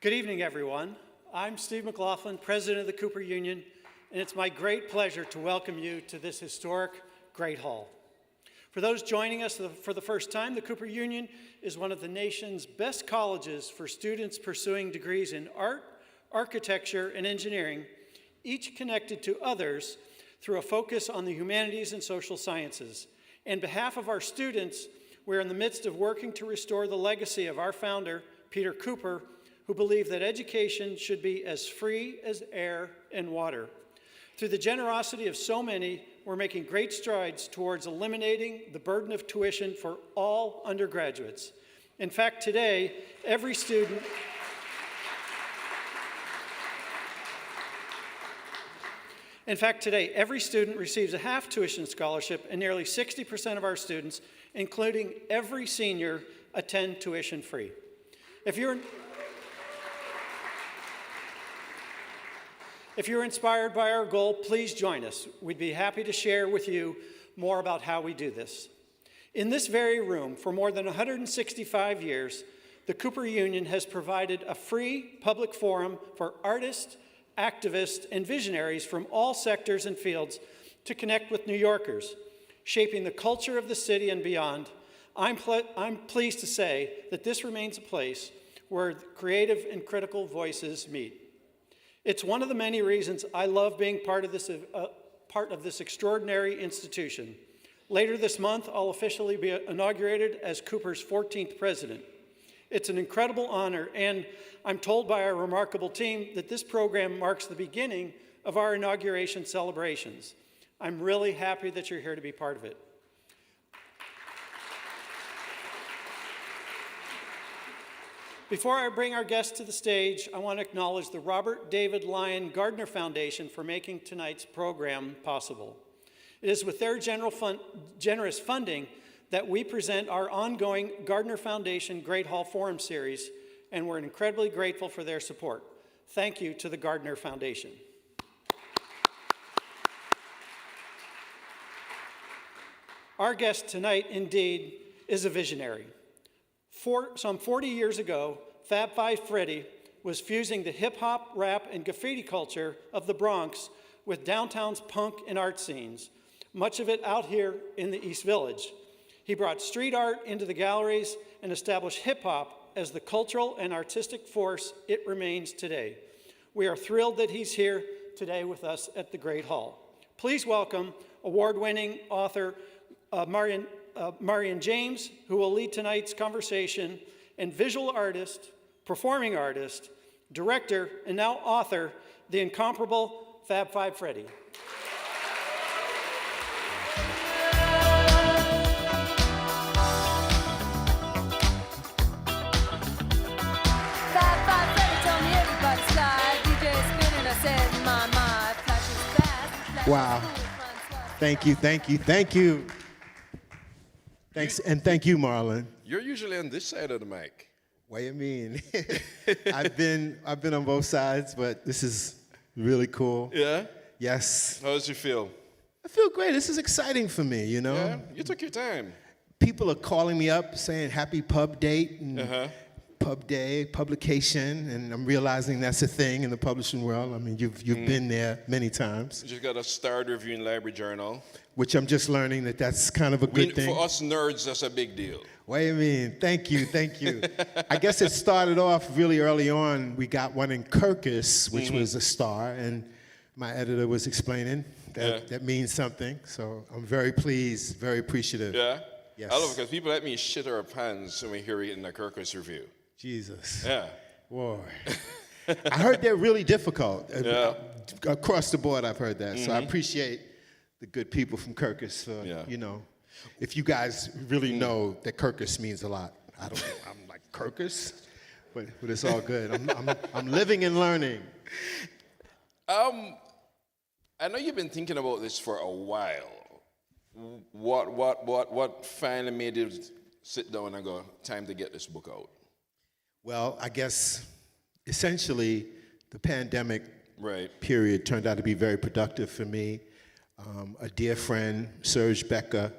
Good evening, everyone. I'm Steve McLaughlin, President of the Cooper Union, and it's my great pleasure to welcome you to this historic Great Hall. For those joining us for the first time, the Cooper Union is one of the nation's best colleges for students pursuing degrees in art, architecture, and engineering, each connected to others through a focus on the humanities and social sciences. On behalf of our students, we're in the midst of working to restore the legacy of our founder, Peter Cooper, who believed that education should be as free as air and water. Through the generosity of so many, we're making great strides towards eliminating the burden of tuition for all undergraduates. In fact, today, every student receives a half tuition scholarship, and nearly 60% of our students, including every senior, attend tuition free. If you're inspired by our goal, please join us. We'd be happy to share with you more about how we do this. In this very room, for more than 165 years, the Cooper Union has provided a free public forum for artists, activists, and visionaries from all sectors and fields to connect with New Yorkers, shaping the culture of the city and beyond. I'm pleased to say that this remains a place where creative and critical voices meet. It's one of the many reasons I love being part of this extraordinary institution. Later this month, I'll officially be inaugurated as Cooper's 14th president. It's an incredible honor, and I'm told by our remarkable team that this program marks the beginning of our inauguration celebrations. I'm really happy that you're here to be part of it. Before I bring our guests to the stage, I want to acknowledge the Robert David Lyon Gardner Foundation for making tonight's program possible. It is with their generous funding that we present our ongoing Gardner Foundation Great Hall Forum series, and we're incredibly grateful for their support. Thank you to the Gardner Foundation. Our guest tonight, indeed, is a visionary. Some 40 years ago, Fab Five Freddy was fusing the hip-hop, rap, and graffiti culture of the Bronx with downtown's punk and art scenes, much of it out here in the East Village. He brought street art into the galleries and established hip-hop as the cultural and artistic force it remains today. We are thrilled that he's here today with us at the Great Hall. Please welcome award-winning author Marion James, who will lead tonight's conversation, and visual artist, performing artist, director, and now author, the incomparable Fab Five Freddy. Wow. Thank you, thank you, thank you. Thanks, and thank you, Marlon. You're usually on this side of the mic. What do you mean? I've been on both sides, but this is really cool. Yeah? Yes. How does you feel? I feel great. This is exciting for me, you know? Yeah? You took your time. People are calling me up saying happy pub date and pub day, publication, and I'm realizing that's a thing in the publishing world. I mean, you've been there many times. You just got a starred review in Library Journal. Which I'm just learning that's kind of a good thing. For us nerds, that's a big deal. What do you mean? Thank you, thank you. I guess it started off really early on. We got one in Kirkus, which was a star, and my editor was explaining that means something. So I'm very pleased, very appreciative. Yeah? Yes. I love it because people let me shit our pants when we hear it in the Kirkus review. Jesus. Yeah. Boy. I heard they're really difficult. Across the board, I've heard that. So I appreciate the good people from Kirkus for, you know, if you guys really know that Kirkus means a lot. I don't know. I'm like, Kirkus? But it's all good. I'm living and learning. I know you've been thinking about this for a while. What finally made you sit down and go, time to get this book out? Well, I guess essentially the pandemic period turned out to be very productive for me. A dear friend, Serge Becker,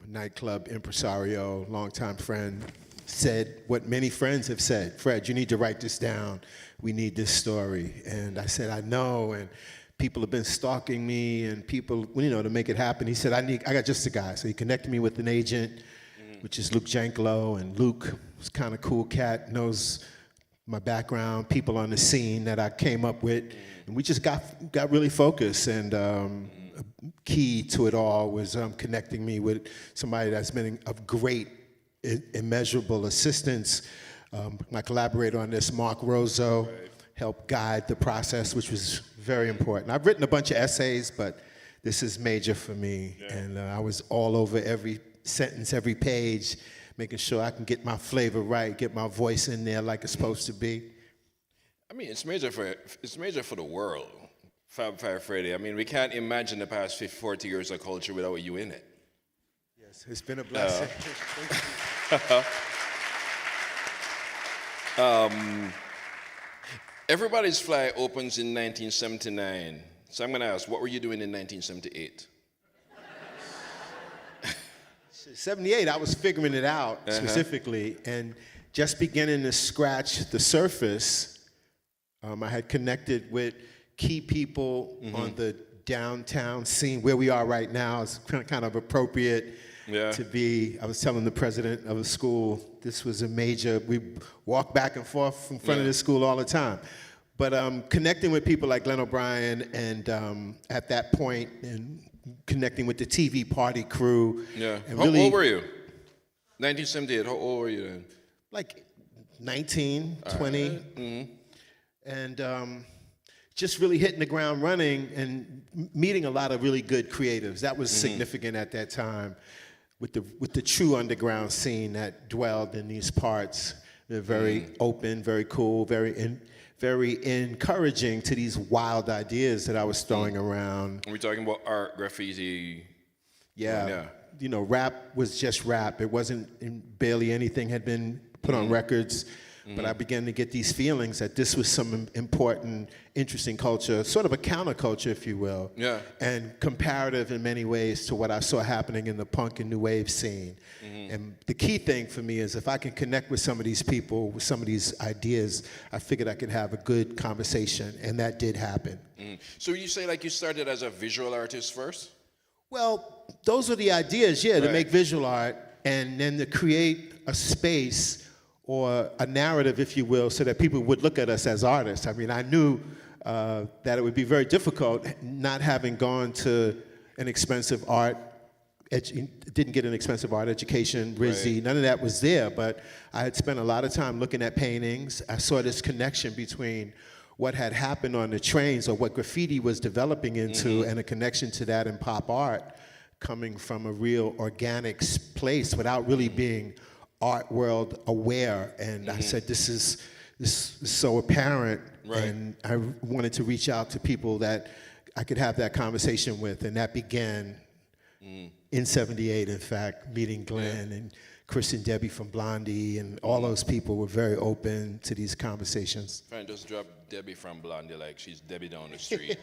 nightclub impresario, longtime friend, said what many friends have said. Fred, you need to write this down. We need this story. And I said, I know. And people have been stalking me and people, to make it happen. He said, I got just a guy. So he connected me with an agent, which is Luke Janklow. And Luke was kind of cool cat, knows my background, people on the scene that I came up with. And we just got really focused. And key to it all was connecting me with somebody that's been of great, immeasurable assistance. My collaborator on this, Mark Rozo, helped guide the process, which was very important. I've written a bunch of essays, but this is major for me. Yeah. And I was all over every sentence, every page, making sure I can get my flavor right, get my voice in there like it's supposed to be. I mean, it's major for the world. Fab Five Freddy. I mean, we can't imagine the past 50, 40 years of culture without you in it. Yes, it's been a blessing. Everybody's Fly opens in 1979. So I'm going to ask, what were you doing in 1978? 78, I was figuring it out specifically, and just beginning to scratch the surface. I had connected with key people on the downtown scene. Where we are right now is kind of appropriate to be. I was telling the president of the school, this was a major, we walk back and forth in front of this school all the time. But connecting with people like Glenn O'Brien and at that point, and connecting with the TV party crew. Yeah. And how old were you? 1978, how old were you then? Like 19, 20. And just really hitting the ground running and meeting a lot of really good creatives. That was significant at that time with the true underground scene that dwelled in these parts. They're very open, very cool, very encouraging to these wild ideas that I was throwing around. Are we talking about art, graffiti? Yeah. Rap was just rap. It wasn't, barely anything had been put on records. But I began to get these feelings that this was some important, interesting culture, sort of a counterculture, if you will. Yeah. And comparative in many ways to what I saw happening in the punk and new wave scene. And the key thing for me is if I can connect with some of these people, with some of these ideas, I figured I could have a good conversation, and that did happen. So you say like you started as a visual artist first? Well, those were the ideas, to make visual art, and then to create a space or a narrative, if you will, so that people would look at us as artists. I mean, I knew that it would be very difficult not having gone to an expensive didn't get an expensive art education, RISD, none of that was there, but I had spent a lot of time looking at paintings. I saw this connection between what had happened on the trains or what graffiti was developing into and a connection to that in pop art coming from a real organic place without really being art world aware, and I said, this is so apparent, and I wanted to reach out to people that I could have that conversation with, and that began in 78, in fact, meeting Glenn and Chris and Debbie from Blondie, and all those people were very open to these conversations. Fine, just drop Debbie from Blondie like she's Debbie down the street.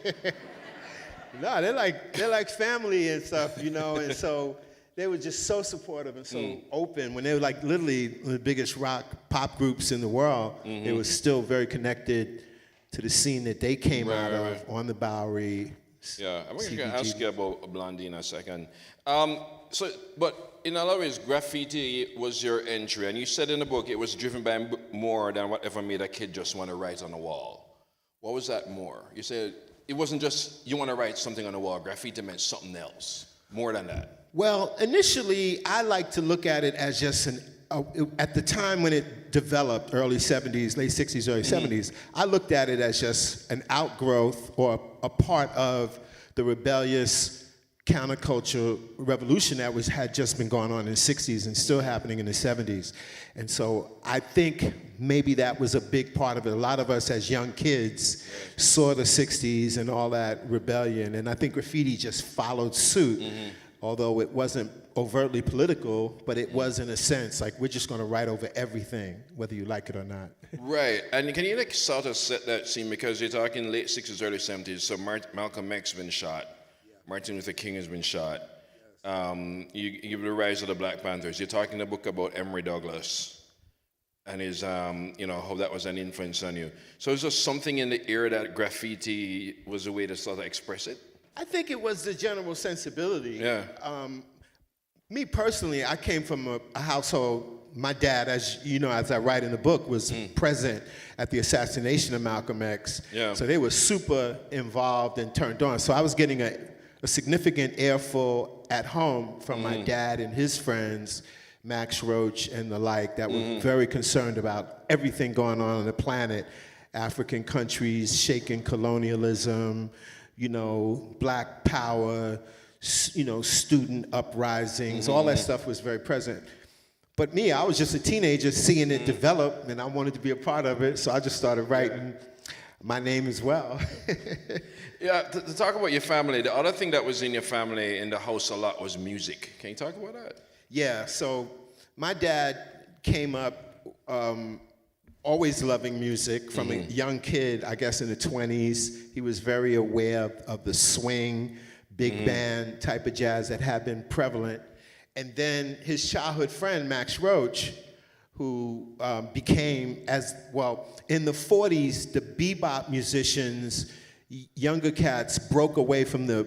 No, they're like family and stuff, and so they were just so supportive and so open. When they were like literally the biggest rock pop groups in the world, they were still very connected to the scene that they came out of on the Bowery. Yeah, I'm going to ask you about Blondie in a second. But in a lot of ways, graffiti was your entry, and you said in the book it was driven by more than whatever made a kid just want to write on a wall. What was that more? You said it wasn't just you want to write something on a wall. Graffiti meant something else, more than that. Well, initially, I like to look at it as just at the time when it developed, early 70s, late 60s, early 70s, I looked at it as just an outgrowth or a part of the rebellious counterculture revolution that had just been going on in the 60s and still happening in the 70s. And so I think maybe that was a big part of it. A lot of us as young kids saw the 60s and all that rebellion, and I think graffiti just followed suit. Although it wasn't overtly political, but it was in a sense, like we're just going to write over everything, whether you like it or not. Right, and can you sort of set that scene, because you're talking late 60s, early 70s, so Malcolm X has been shot, Martin Luther King has been shot, you give the rise of the Black Panthers, you're talking in the book about Emory Douglas, and his, how that was an influence on you. So is there something in the air that graffiti was a way to sort of express it? I think it was the general sensibility. Yeah. Me personally, I came from a household. My dad, as you know, as I write in the book, was present at the assassination of Malcolm X. Yeah. So they were super involved and turned on. So I was getting a significant airful at home from my dad and his friends, Max Roach and the like, that were very concerned about everything going on the planet, African countries, shaking colonialism, Black power, student uprisings, all that stuff was very present. But me, I was just a teenager seeing it develop, and I wanted to be a part of it, so I just started writing my name as well. Yeah, to talk about your family, the other thing that was in your family in the house a lot was music. Can you talk about that? Yeah, so my dad came up always loving music from a young kid, I guess in the 20s. He was very aware of the swing, big band type of jazz that had been prevalent. And then his childhood friend, Max Roach, who became, in the 40s, the bebop musicians, younger cats, broke away from the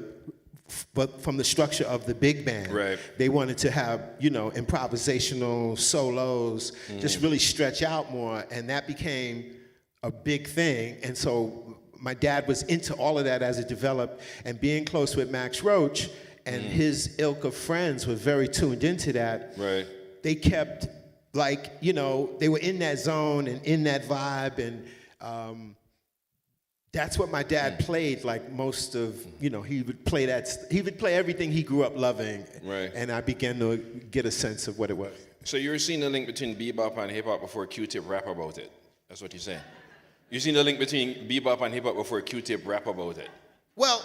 structure of the big band. Right. They wanted to have, improvisational solos, just really stretch out more, and that became a big thing. And so my dad was into all of that as it developed, and being close with Max Roach and his ilk of friends were very tuned into that. Right. They kept, they were in that zone and in that vibe, and that's what my dad played, like most of, he would play everything he grew up loving. Right. And I began to get a sense of what it was. So you're seeing the link between bebop and hip-hop before Q-Tip rap about it. That's what you're saying. You've seen the link between bebop and hip-hop before Q-Tip rap about it. Well,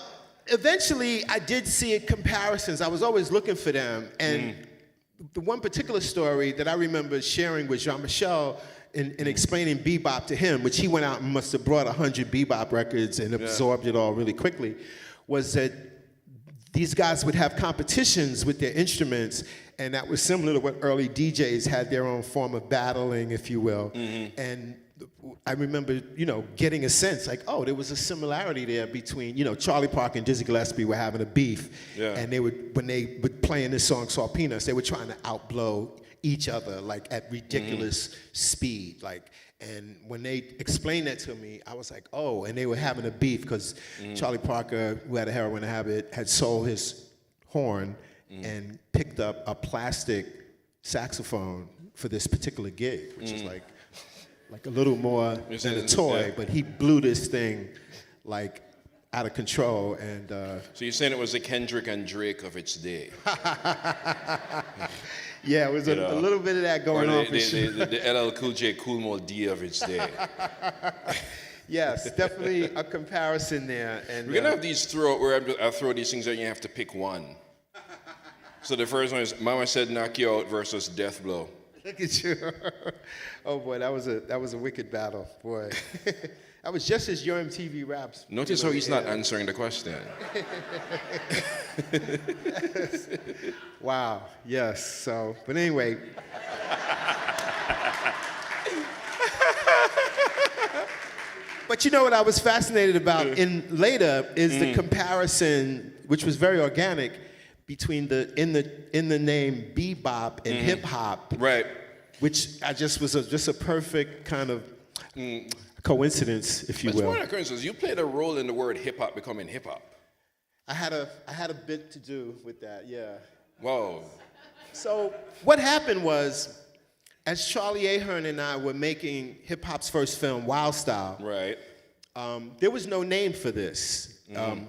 eventually I did see comparisons. I was always looking for them. And the one particular story that I remember sharing with Jean-Michel in explaining bebop to him, which he went out and must have brought 100 bebop records and absorbed it all really quickly, was that these guys would have competitions with their instruments, and that was similar to what early DJs had their own form of battling, if you will. And I remember, getting a sense like, oh, there was a similarity there between, Charlie Parker and Dizzy Gillespie were having a beef. Yeah. And when they were playing this song, Salt Peanuts, they were trying to outblow each other, like at ridiculous speed. And when they explained that to me, I was like, oh, and they were having a beef because Charlie Parker, who had a heroin habit, had sold his horn and picked up a plastic saxophone for this particular gig, which is like a little more than a toy, but he blew this thing out of control. And so you're saying it was the Kendrick and Drake of its day? Yeah, it was a little bit of that going on for sure. The LL Cool J, Cool Mo D of its day. Yes, definitely a comparison there. And we're gonna have these where I throw these things out and you have to pick one. So the first one is Mama Said Knock You Out versus Death Blow. Look at you. Oh boy, that was a wicked battle, boy. That was just as your MTV Raps. Notice how he's not answering the question. Wow, yes, so, but anyway. But what I was fascinated about later is the comparison, which was very organic, between in the name bebop and hip hop. Right. Which I just was just a perfect kind of coincidence, if you will. It's more than a coincidence. You played a role in the word hip hop becoming hip hop. I had a bit to do with that, yeah. Whoa. So what happened was, as Charlie Ahern and I were making hip hop's first film, Wild Style, right, there was no name for this,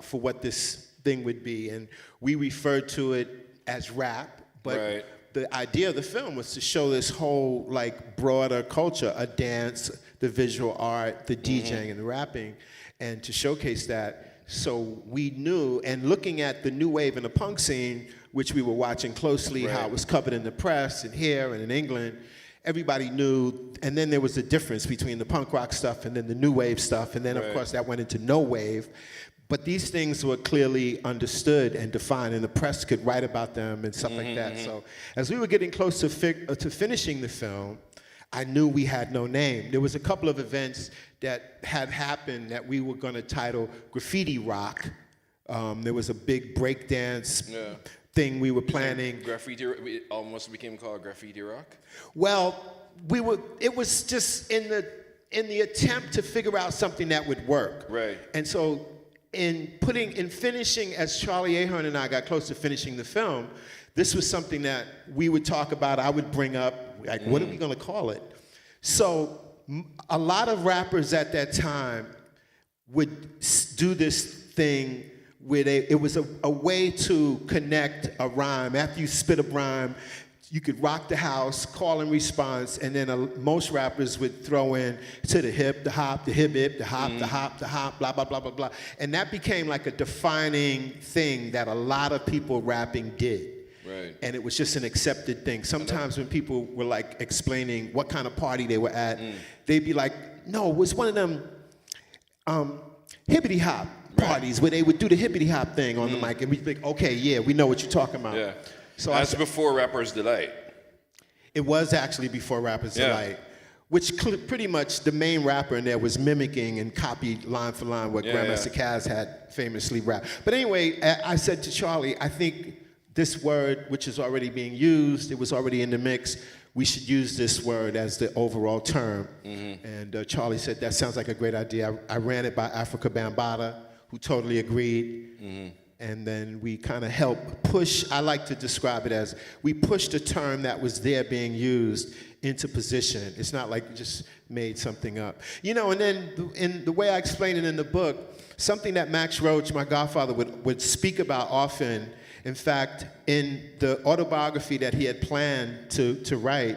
for what this thing would be, and we referred to it as rap, but the idea of the film was to show this whole broader culture, a dance, the visual art, the DJing and the rapping, and to showcase that. So we knew, and looking at the new wave and the punk scene, which we were watching closely, how it was covered in the press and here and in England, everybody knew, and then there was a difference between the punk rock stuff and then the new wave stuff, and then of course that went into no wave. But these things were clearly understood and defined, and the press could write about them and stuff like that. So as we were getting close to finishing the film, I knew we had no name. There was a couple of events that had happened that we were going to title Graffiti Rock. There was a big breakdance thing we were planning. Graffiti, it almost became called Graffiti Rock? Well, it was just in the attempt to figure out something that would work. Right. And so in finishing, as Charlie Ahern and I got close to finishing the film, this was something that we would talk about, I would bring up, like, what are we gonna call it? So a lot of rappers at that time would do this thing where it was a way to connect a rhyme. After you spit a rhyme, you could rock the house, call and response, and then most rappers would throw in to the hip, the hop, the hip, hip, the hop, the hop, the hop, blah, blah, blah, blah, blah. And that became like a defining thing that a lot of people rapping did. Right. And it was just an accepted thing. Sometimes when people were like explaining what kind of party they were at, they'd be like, no, it was one of them hippity hop parties where they would do the hippity hop thing on the mic, and we'd be like, okay, yeah, we know what you're talking about. Yeah. So that's before Rappers Delight. It was actually before Rappers Delight, which pretty much the main rapper in there was mimicking and copied line for line what Grandmaster Caz had famously rapped. But anyway, I said to Charlie, I think this word, which is already being used, it was already in the mix, we should use this word as the overall term. And Charlie said, that sounds like a great idea. I ran it by Africa Bambaataa, who totally agreed. And then we kind of helped push, I like to describe it as, we pushed a term that was there being used into position. It's not like we just made something up. You know, and then in the way I explain it in the book, something that Max Roach, my godfather, would speak about often. In fact, in the autobiography that he had planned to write,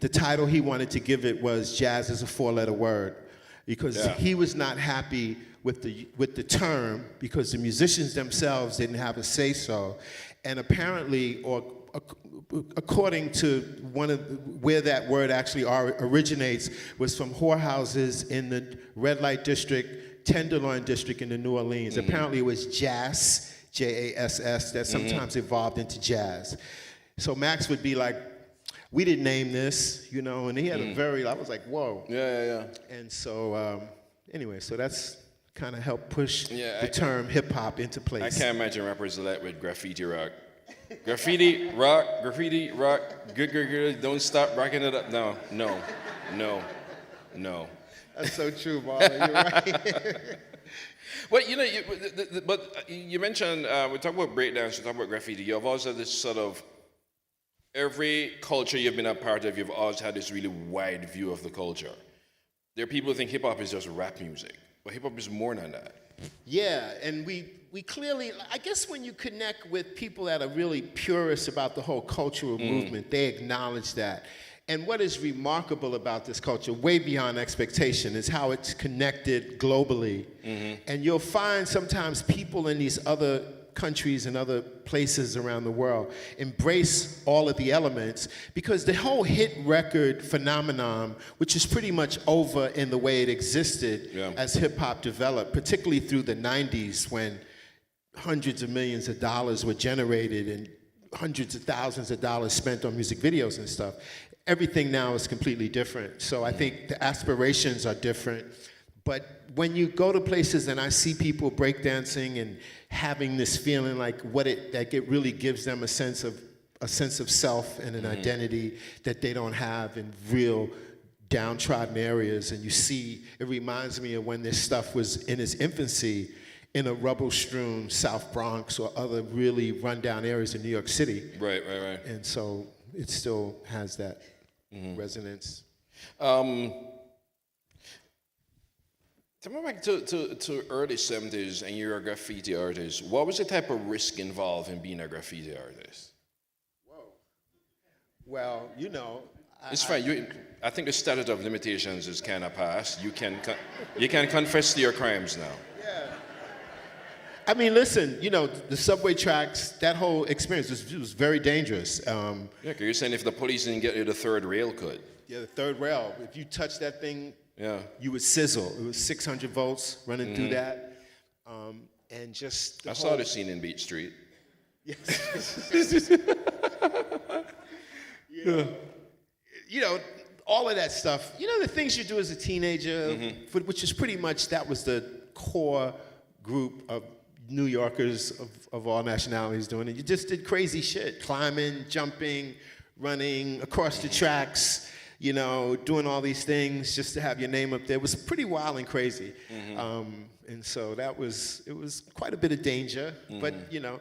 the title he wanted to give it was Jazz is a Four-Letter Word, because he was not happy with the term, because the musicians themselves didn't have a say-so. And apparently, or according to where that word actually originates, was from whorehouses in the red light district, Tenderloin district in the New Orleans. Apparently it was Jass, J-A-S-S, that sometimes evolved into jazz. So Max would be like, we didn't name this, you know, and he had I was like, whoa. Yeah. And so, anyway, so that's kind of helped push the term hip hop into place. I can't imagine Rappers Delight with Graffiti Rock. Graffiti rock, good, don't stop rocking it up. No. That's so true, Marlon, you're right. But you know, you mentioned we talk about breakdance, we talk about graffiti. You've always had this sort of, every culture you've been a part of, you've always had this really wide view of the culture. There are people who think hip hop is just rap music, but hip hop is more than that. Yeah, and we clearly, I guess when you connect with people that are really purists about the whole cultural movement, they acknowledge that. And what is remarkable about this culture, way beyond expectation, is how it's connected globally. And you'll find sometimes people in these other countries and other places around the world embrace all of the elements, because the whole hit record phenomenon, which is pretty much over in the way it existed as hip-hop developed, particularly through the 90s when hundreds of millions of dollars were generated and hundreds of thousands of dollars spent on music videos and stuff. Everything now is completely different. So I think the aspirations are different. But when you go to places and I see people breakdancing and having this feeling like it really gives them a sense of self and an identity that they don't have in real downtrodden areas. And you see, it reminds me of when this stuff was in its infancy in a rubble-strewn South Bronx or other really rundown areas in New York City. Right. And so it still has that resonance. Take me back to early 70s, and you're a graffiti artist. What was the type of risk involved in being a graffiti artist? Whoa. Well, you know, it's fine. I think the statute of limitations is kind of past. You can confess to your crimes now. Yeah. I mean, listen, you know, the subway tracks, that whole experience was very dangerous. Yeah, because you're saying if the police didn't get you, the third rail could. Yeah, the third rail. If you touch that thing, you would sizzle. It was 600 volts running through that. And just I saw the scene in Beach Street. Yes. You know, all of that stuff. You know, the things you do as a teenager, which is pretty much, that was the core group of New Yorkers of all nationalities doing it. You just did crazy shit, climbing, jumping, running across the tracks, you know, doing all these things just to have your name up there. It was pretty wild and crazy. And so it was quite a bit of danger, but, you know,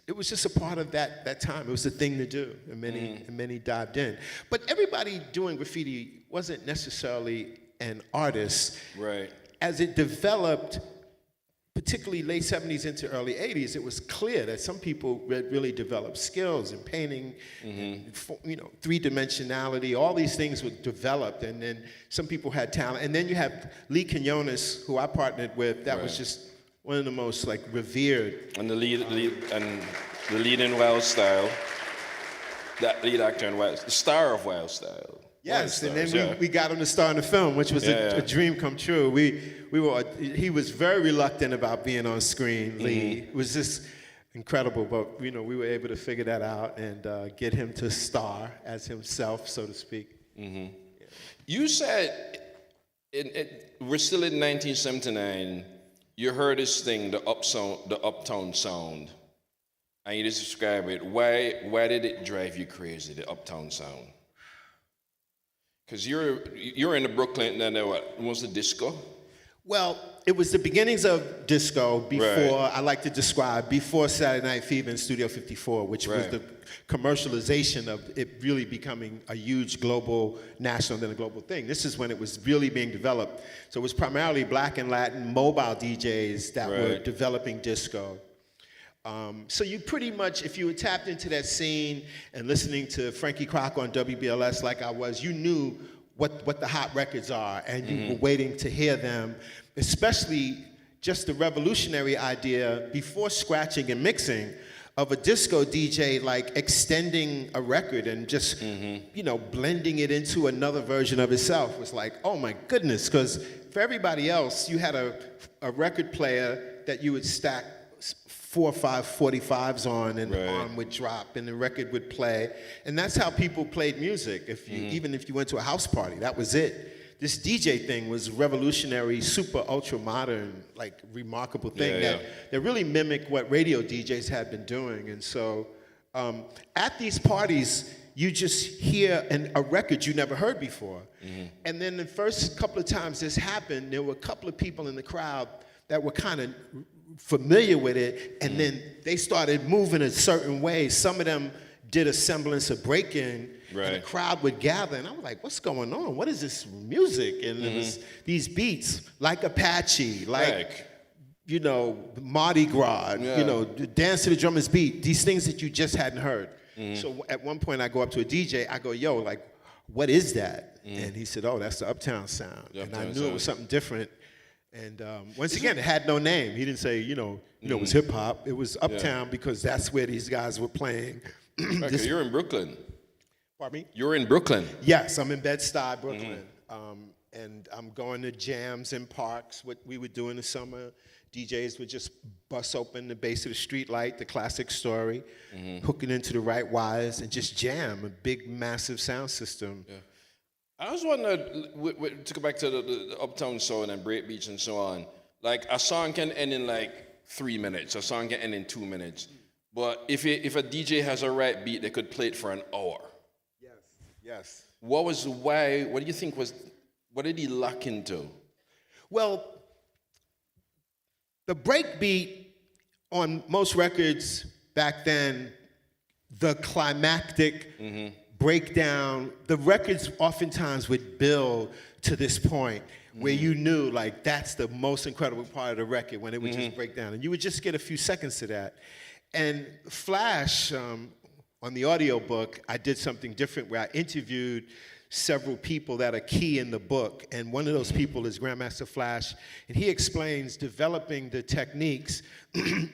it was just a part of that time. It was a thing to do, and many dived in. But everybody doing graffiti wasn't necessarily an artist. Right. As it developed, particularly late 70s into early 80s, it was clear that some people really developed skills in painting, and, you know, three-dimensionality, all these things were developed, and then some people had talent. And then you have Lee Quinones, who I partnered with, that was just one of the most, like, revered. And the lead in Wild Style, that lead actor in Wild, the star of Wild Style. Yes, and then we got him to star in the film, which was a dream come true. He was very reluctant about being on screen. Lee, it was just incredible, but you know, we were able to figure that out and get him to star as himself, so to speak. You said we're still in 1979. You heard this thing, the Uptown Sound, and you just describe it. Why did it drive you crazy, the Uptown Sound? Because you're in the Brooklyn, and then what was the disco? Well, it was the beginnings of disco before, I like to describe, before Saturday Night Fever in Studio 54, which was the commercialization of it really becoming a huge global, national, then a global thing. This is when it was really being developed. So it was primarily Black and Latin mobile DJs that were developing disco. So you pretty much, if you were tapped into that scene and listening to Frankie Crocker on WBLS like I was, you knew what the hot records are, and you were waiting to hear them, especially just the revolutionary idea before scratching and mixing of a disco DJ like extending a record and just, you know, blending it into another version of itself was like, oh my goodness, because for everybody else, you had a record player that you would stack 4 or 5 45s on, and the arm would drop and the record would play. And that's how people played music. Even if you went to a house party, that was it. This DJ thing was revolutionary, super ultra modern, like remarkable thing that really mimicked what radio DJs had been doing. And so at these parties, you just hear a record you never heard before. And then the first couple of times this happened, there were a couple of people in the crowd that were kind of familiar with it, and then they started moving a certain way. Some of them did a semblance of break-in, and the crowd would gather, and I was like, what's going on? What is this music? And it was these beats, like Apache, like, you know, Mardi Gras, you know, Dance to the Drummer's Beat, these things that you just hadn't heard. So at one point I go up to a DJ, I go, yo, like, what is that? And he said, oh, that's the Uptown Sound. And I knew it was something different. And once again, it had no name. He didn't say, you know, it was hip hop. It was Uptown because that's where these guys were playing. You're in Brooklyn. Pardon me? You're in Brooklyn. Yes, I'm in Bed-Stuy, Brooklyn. And I'm going to jams in parks, what we would do in the summer. DJs would just bust open the base of the street light, the classic story, hook it into the right wires, and just jam a big, massive sound system. I was wondering, to go back to the Uptown Sound and Break Beats and so on, like a song can end in like 3 minutes, a song can end in 2 minutes. But if a DJ has a right beat, they could play it for an hour. Yes. What do you think what did he lock into? Well, the break beat on most records back then, the climactic breakdown, the records oftentimes would build to this point where you knew, like, that's the most incredible part of the record, when it would just break down. And you would just get a few seconds to that. And Flash, on the audio book, I did something different where I interviewed several people that are key in the book. And one of those people is Grandmaster Flash. And he explains developing the techniques,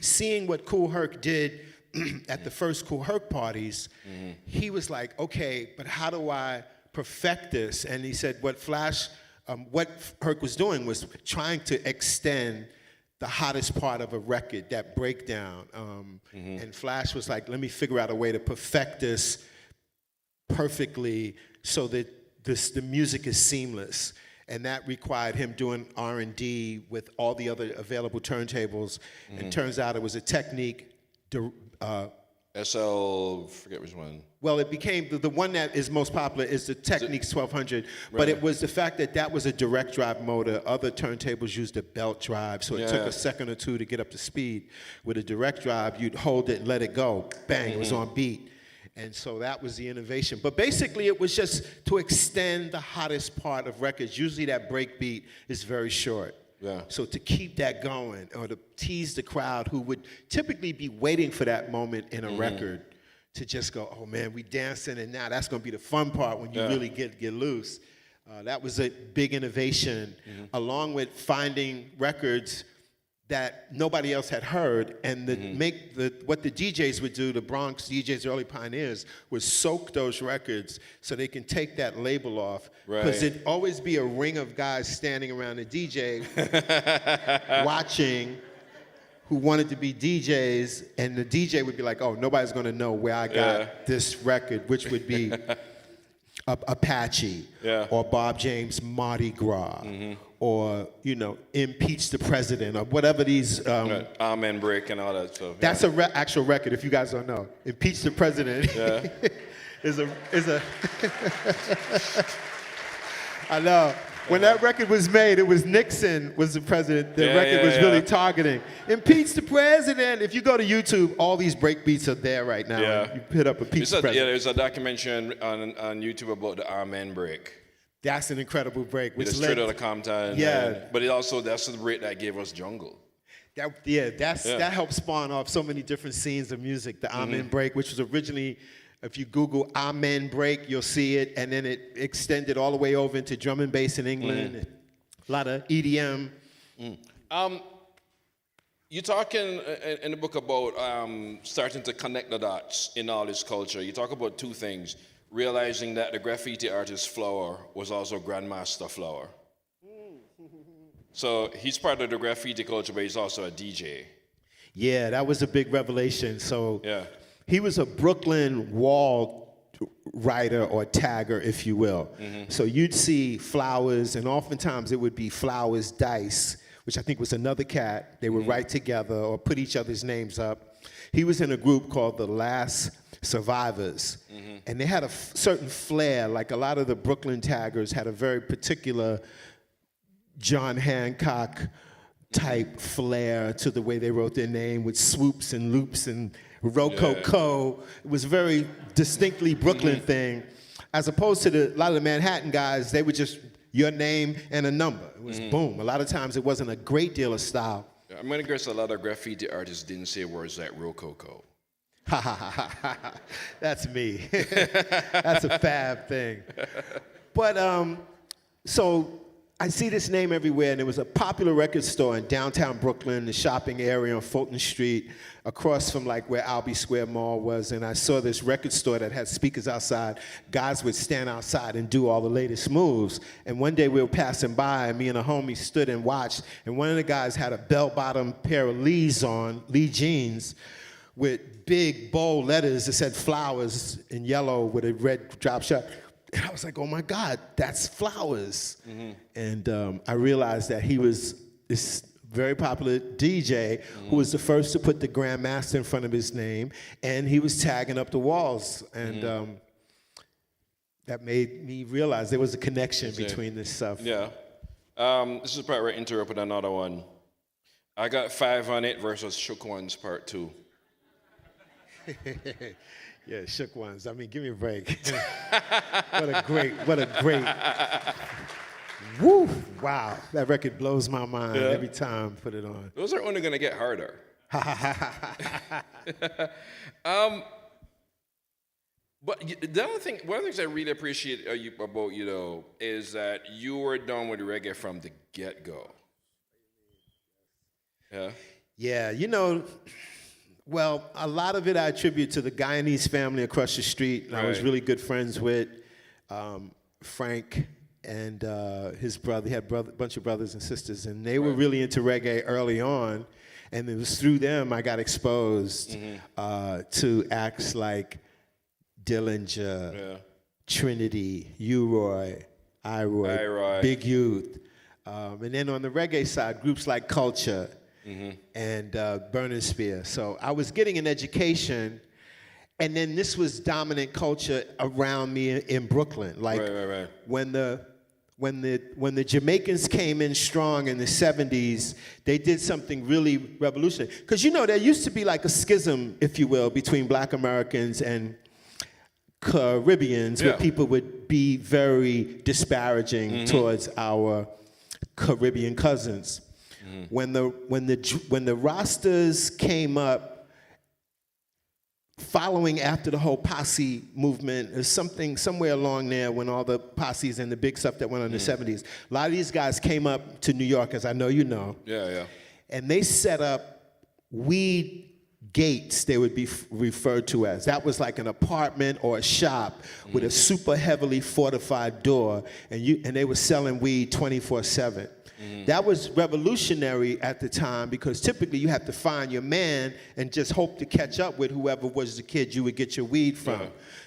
seeing what Kool Herc did at the first Kool Herc parties. He was like, okay, but how do I perfect this? And he said what Herc was doing was trying to extend the hottest part of a record, that breakdown. And Flash was like, let me figure out a way to perfect this perfectly so that the music is seamless. And that required him doing R&D with all the other available turntables. And turns out it was a Technique. SL, forget which one. Well, it became, the one that is most popular is the Technics 1200, but it was the fact that that was a direct drive motor. Other turntables used a belt drive, so it took a second or two to get up to speed. With a direct drive, you'd hold it and let it go. Bang, it was on beat. And so that was the innovation. But basically, it was just to extend the hottest part of records. Usually that break beat is very short. Yeah. So to keep that going, or to tease the crowd who would typically be waiting for that moment in a record, to just go, oh man, we dancing, and now that's gonna be the fun part when you really get loose. That was a big innovation, along with finding records that nobody else had heard, and what the DJs would do, the Bronx DJs, early pioneers, was soak those records so they can take that label off. Because it'd always be a ring of guys standing around the DJ watching, who wanted to be DJs, and the DJ would be like, oh, nobody's gonna know where I got this record, which would be Apache, or Bob James' Mardi Gras, or, you know, Impeach the President, or whatever these... Amen Break and all that stuff. That's actual record, if you guys don't know. Impeach the President is a... I know. When that record was made, it was Nixon was the president. The record was really targeting. Impeach the president. If you go to YouTube, all these break beats are there right now. You hit up Impeach the president. Yeah, there's a documentary on YouTube about the Amen Break. That's an incredible break. With Straight Outta Compton. But that's the break that gave us jungle. That helped spawn off so many different scenes of music. The Amen Break, which was originally... If you Google Amen Break, you'll see it, and then it extended all the way over into drum and bass in England, a lot of EDM. You talk in the book about starting to connect the dots in all this culture. You talk about two things, realizing that the graffiti artist Flower was also Grandmaster Flower. So he's part of the graffiti culture, but he's also a DJ. Yeah, that was a big revelation. So he was a Brooklyn wall writer or tagger, if you will. So you'd see Flowers, and oftentimes it would be Flowers Dice, which I think was another cat. They would write together or put each other's names up. He was in a group called The Last Survivors, and they had a certain flair. Like a lot of the Brooklyn taggers had a very particular John Hancock type flair to the way they wrote their name, with swoops and loops and rococo. It was a very distinctly Brooklyn thing, as opposed to a lot of the Manhattan guys. They were just your name and a number. It was boom. A lot of times it wasn't a great deal of style. I'm gonna guess a lot of graffiti artists didn't say words like rococo. That's me. That's a fab thing. But so I see this name everywhere, and there was a popular record store in downtown Brooklyn, the shopping area on Fulton Street, across from like where Albee Square Mall was, and I saw this record store that had speakers outside. Guys would stand outside and do all the latest moves. And one day we were passing by, and me and a homie stood and watched, and one of the guys had a bell-bottom pair of Lee's on, Lee jeans, with big, bold letters that said Flowers in yellow with a red drop shot. And I was like, oh my God, that's Flowers. And I realized that he was this very popular DJ who was the first to put the Grandmaster in front of his name, and he was tagging up the walls. And that made me realize there was a connection between this stuff. Yeah. This is the part where I interrupt with another one. I got 5 on it versus Shook Ones Part 2. Yeah, Shook Ones. I mean, give me a break. what a great. Woo! Wow, that record blows my mind every time I put it on. Those are only gonna get harder. But the other thing, one of the things I really appreciate about you, though, is that you were done with reggae from the get-go. Yeah? Yeah, you know, well, a lot of it I attribute to the Guyanese family across the street. I was really good friends with Frank and his brother. He had a bunch of brothers and sisters, and they were really into reggae early on. And it was through them I got exposed to acts like Dillinger, Trinity, U-Roy, I-Roy, I-Roy. Big Youth. And then on the reggae side, groups like Culture and Burning Spear. So I was getting an education, and then this was dominant culture around me in Brooklyn. Like Right. when the Jamaicans came in strong in the 70s, they did something really revolutionary. Because there used to be like a schism, if you will, between Black Americans and Caribbeans, where people would be very disparaging towards our Caribbean cousins. When the Rastas came up, following after the whole posse movement, there's something somewhere along there when all the posses and the big stuff that went on in the 70s. A lot of these guys came up to New York, as I know you know. Yeah. And they set up weed gates, they would be referred to as. That was like an apartment or a shop with a super heavily fortified door, and they were selling weed 24/7. That was revolutionary at the time, because typically you have to find your man and just hope to catch up with whoever was the kid you would get your weed from.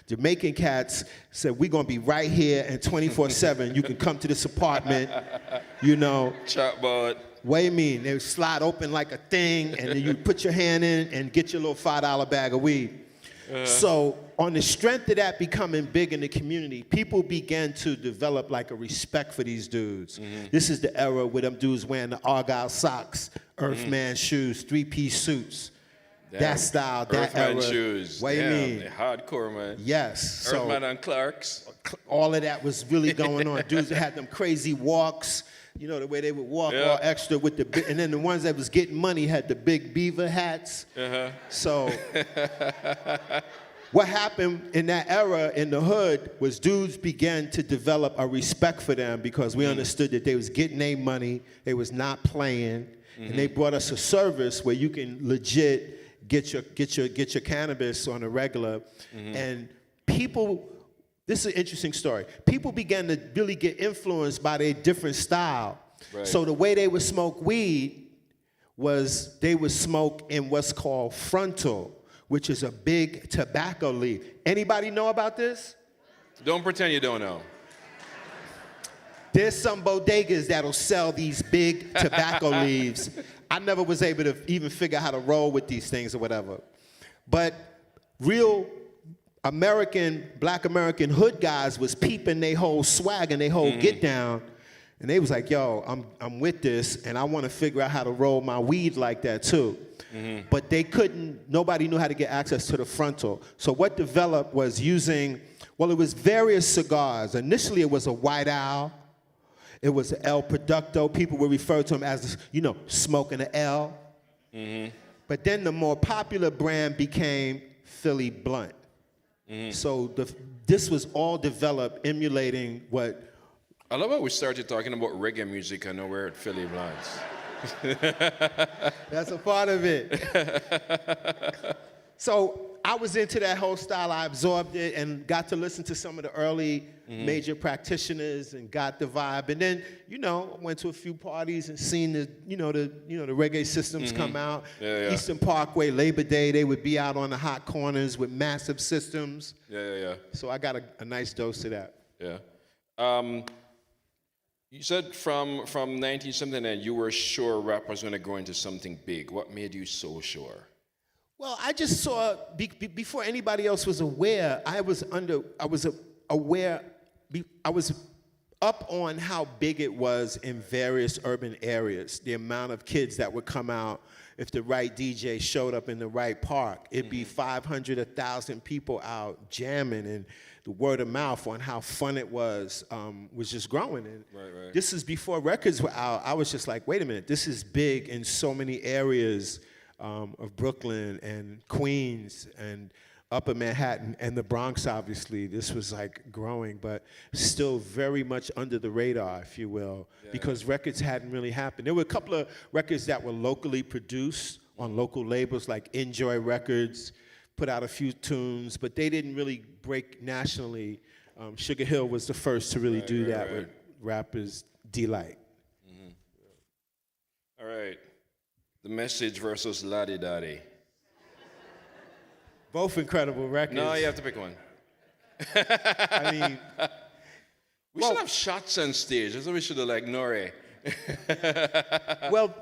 Jamaican cats said, we're gonna be right here, and 24/7 you can come to this apartment, Chatbot. What do you mean? They would slide open like a thing, and then you put your hand in and get your little $5 bag of weed. So on the strength of that becoming big in the community, people began to develop like a respect for these dudes. This is the era where them dudes wearing the Argyle socks, Earthman shoes, three-piece suits. That style, that Earthman era. shoes. What do you mean? They're hardcore, man. Yes. Earthman and Clarks. All of that was really going on. Dudes that had them crazy walks, the way they would walk all extra with the and then the ones that was getting money had the big beaver hats. So what happened in that era in the hood was dudes began to develop a respect for them, because we understood that they was getting their money, they was not playing, and they brought us a service where you can legit get your cannabis on a regular. And people, this is an interesting story. People began to really get influenced by their different style. Right. So the way they would smoke weed was they would smoke in what's called frontal, which is a big tobacco leaf. Anybody know about this? Don't pretend you don't know. There's some bodegas that'll sell these big tobacco leaves. I never was able to even figure out how to roll with these things or whatever. But real Black American hood guys was peeping they whole swag and they whole get down. And they was like, yo, I'm with this, and I want to figure out how to roll my weed like that too. But nobody knew how to get access to the frontal. So what developed was using, it was various cigars. Initially it was a White Owl. It was an El Producto. People would refer to them as, smoking an L. But then the more popular brand became Philly Blunt. So this was all developed emulating what... I love how we started talking about reggae music and now we're at Philly Blunts. That's a part of it. So I was into that whole style. I absorbed it and got to listen to some of the early major practitioners and got the vibe. And then, went to a few parties and seen the reggae systems come out. Eastern Parkway, Labor Day, they would be out on the hot corners with massive systems. So I got a nice dose of that. You said from 1979 you were sure rap was going to grow into something big. What made you so sure? Well, I just saw, before anybody else was aware, I was up on how big it was in various urban areas. The amount of kids that would come out if the right DJ showed up in the right park. It'd be 500, 1,000 people out jamming, and the word of mouth on how fun it was just growing. And this is before records were out. I was just like, wait a minute, this is big in so many areas of Brooklyn and Queens and Upper Manhattan and the Bronx, obviously. This was like growing, but still very much under the radar, if you will, because records hadn't really happened. There were a couple of records that were locally produced on local labels like Enjoy Records, put out a few tunes, but they didn't really break nationally. Sugar Hill was the first to really do that with Rapper's Delight. All right. The Message versus Ladi Dadi. Both incredible records. No, you have to pick one. I mean, We should have shots on stage. That's what we should have like Nore. well,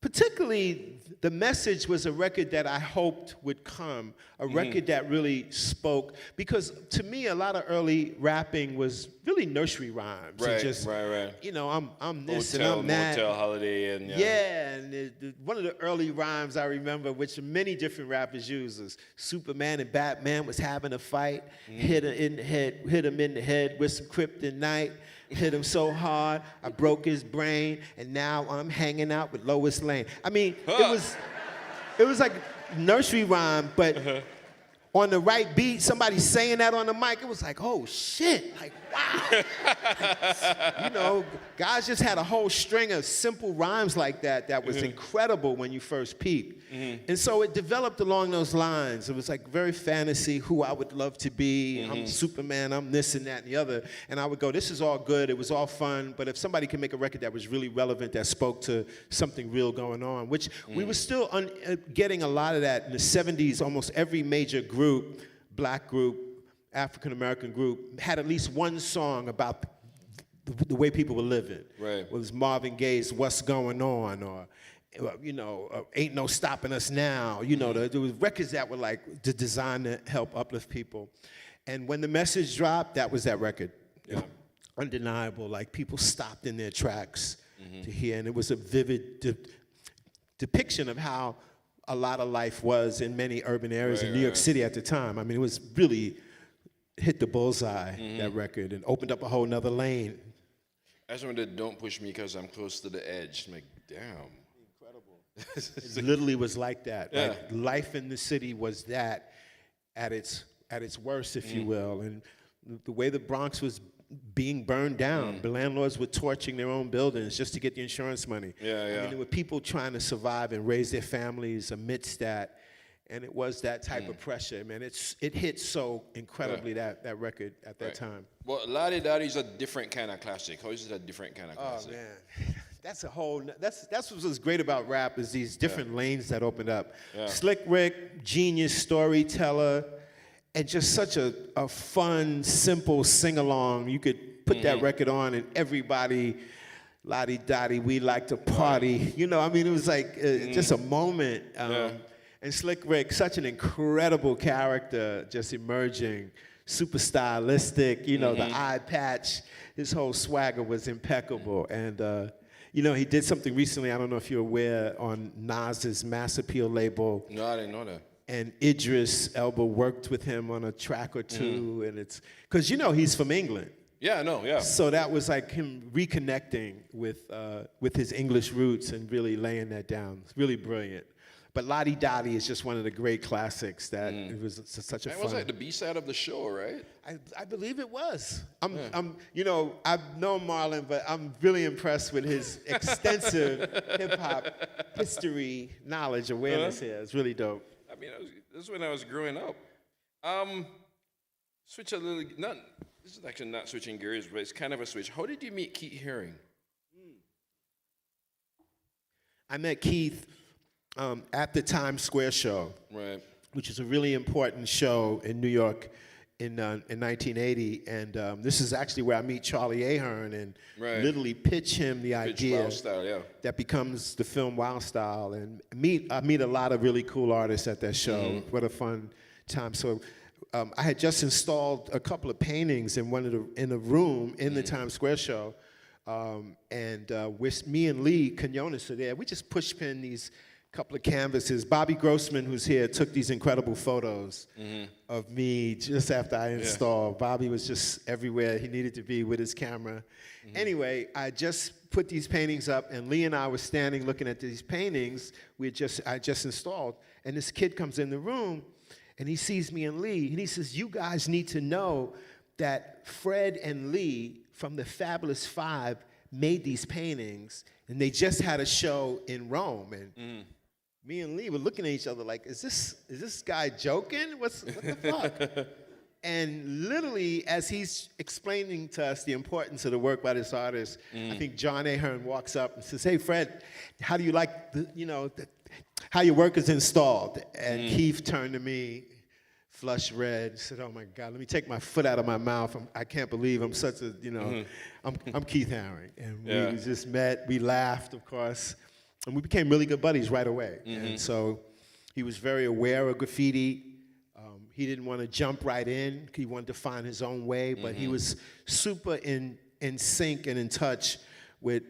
particularly the message was a record that I hoped would come, a record that really spoke, because to me a lot of early rapping was really nursery rhymes. Right, and just, right. You know, I'm this Hotel, and I'm that. Motel, Holiday, and And one of the early rhymes I remember, which many different rappers use, is Superman and Batman was having a fight, hit him in the head with some kryptonite. Hit him so hard, I broke his brain, and now I'm hanging out with Lois Lane. I mean, it was like nursery rhyme, but on the right beat, somebody saying that on the mic, it was like, oh shit, like wow. You know, guys just had a whole string of simple rhymes like that was incredible when you first peeped. And so it developed along those lines. It was like very fantasy, who I would love to be. I'm Superman, I'm this and that and the other. And I would go, this is all good, it was all fun, but if somebody can make a record that was really relevant, that spoke to something real going on, which we were still getting a lot of that in the 70s. Almost every major group, black group, African American group, had at least one song about the way people were living. Right. It was Marvin Gaye's "What's Going On," or "Ain't No Stopping Us Now." You know, there was records that were like designed to help uplift people. And when the message dropped, that was that record. Yeah. Undeniable. Like people stopped in their tracks to hear, and it was a vivid depiction of how a lot of life was in many urban areas in New York City at the time. I mean, it was really hit the bullseye, that record, and opened up a whole nother lane. I just remember "Don't Push Me" because I'm close to the edge. I'm like, damn. It literally was like that. Yeah. Like life in the city was that at its worst, if you will. And the way the Bronx was being burned down, the landlords were torching their own buildings just to get the insurance money. Yeah. I mean, there were people trying to survive and raise their families amidst that. And it was that type of pressure, man. It hit so incredibly, that record at that time. Well, Lottie Dottie's a different kind of classic. How is it a different kind of classic? Oh man, that's what was great about rap, is these different lanes that opened up. Yeah. Slick Rick, genius storyteller, and just such a fun, simple sing-along. You could put that record on and everybody, Lottie Dottie, we like to party. You know, I mean, it was like just a moment. And Slick Rick, such an incredible character, just emerging, super stylistic, you know, the eye patch, his whole swagger was impeccable. And, you know, he did something recently, I don't know if you're aware, on Nas's Mass Appeal label. No, I didn't know that. And Idris Elba worked with him on a track or two, and it's, because, you know, he's from England. Yeah, I know, yeah. So that was like him reconnecting with his English roots and really laying that down. It's really brilliant. But Lottie Dottie is just one of the great classics that it was such a fun. It was like the B-side of the show, right? I believe it was. You know, I've known Marlon, but I'm really impressed with his extensive hip-hop history, knowledge, awareness here. It's really dope. I mean, this is when I was growing up. Switch a little, this is actually not switching gears, but it's kind of a switch. How did you meet Keith Haring? I met Keith at the Times Square show, Right. which is a really important show in New York in 1980. And this is actually where I meet Charlie Ahern and literally pitch him the idea Wild Style, yeah. that becomes the film Wild Style. And I meet a lot of really cool artists at that show. What a fun time. So I had just installed a couple of paintings in a room in the Times Square show. With me and Lee Quinones are there. We just push pin these couple of canvases. Bobby Grossman, who's here, took these incredible photos of me just after I installed. Bobby was just everywhere he needed to be with his camera. Anyway, I just put these paintings up, and Lee and I were standing looking at these paintings I just installed, and this kid comes in the room, and he sees me and Lee, and he says, "You guys need to know that Fred and Lee from the Fabulous Five made these paintings, and they just had a show in Rome." And me and Lee were looking at each other like, is this guy joking? What the fuck? And literally, as he's explaining to us the importance of the work by this artist, I think John Ahern walks up and says, "Hey, Fred, how do you like how your work is installed?" And Keith turned to me, flushed red. Said, "Oh my God, let me take my foot out of my mouth. I can't believe I'm such a, I'm Keith Haring." And we just met. We laughed, of course, and we became really good buddies right away. And so he was very aware of graffiti. He didn't want to jump right in. He wanted to find his own way, but he was super in sync and in touch with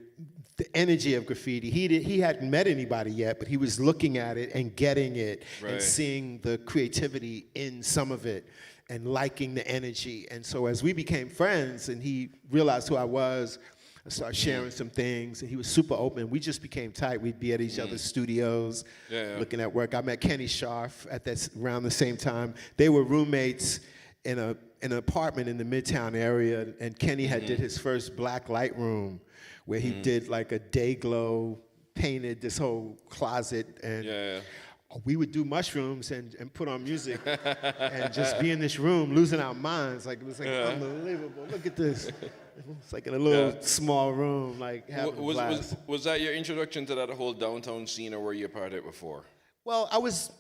the energy of graffiti. He hadn't met anybody yet, but he was looking at it and getting it and seeing the creativity in some of it and liking the energy. And so as we became friends and he realized who I was, I started sharing some things, and he was super open. We just became tight. We'd be at each other's studios, looking at work. I met Kenny Scharf around the same time. They were roommates in an apartment in the Midtown area, and Kenny had did his first black light room, where he did like a day glow, painted this whole closet, and we would do mushrooms and put on music and just be in this room losing our minds. Like, it was like unbelievable. Look at this. It's like in a little small room, like having a blast. Was that your introduction to that whole downtown scene, or were you a part of it before? Well,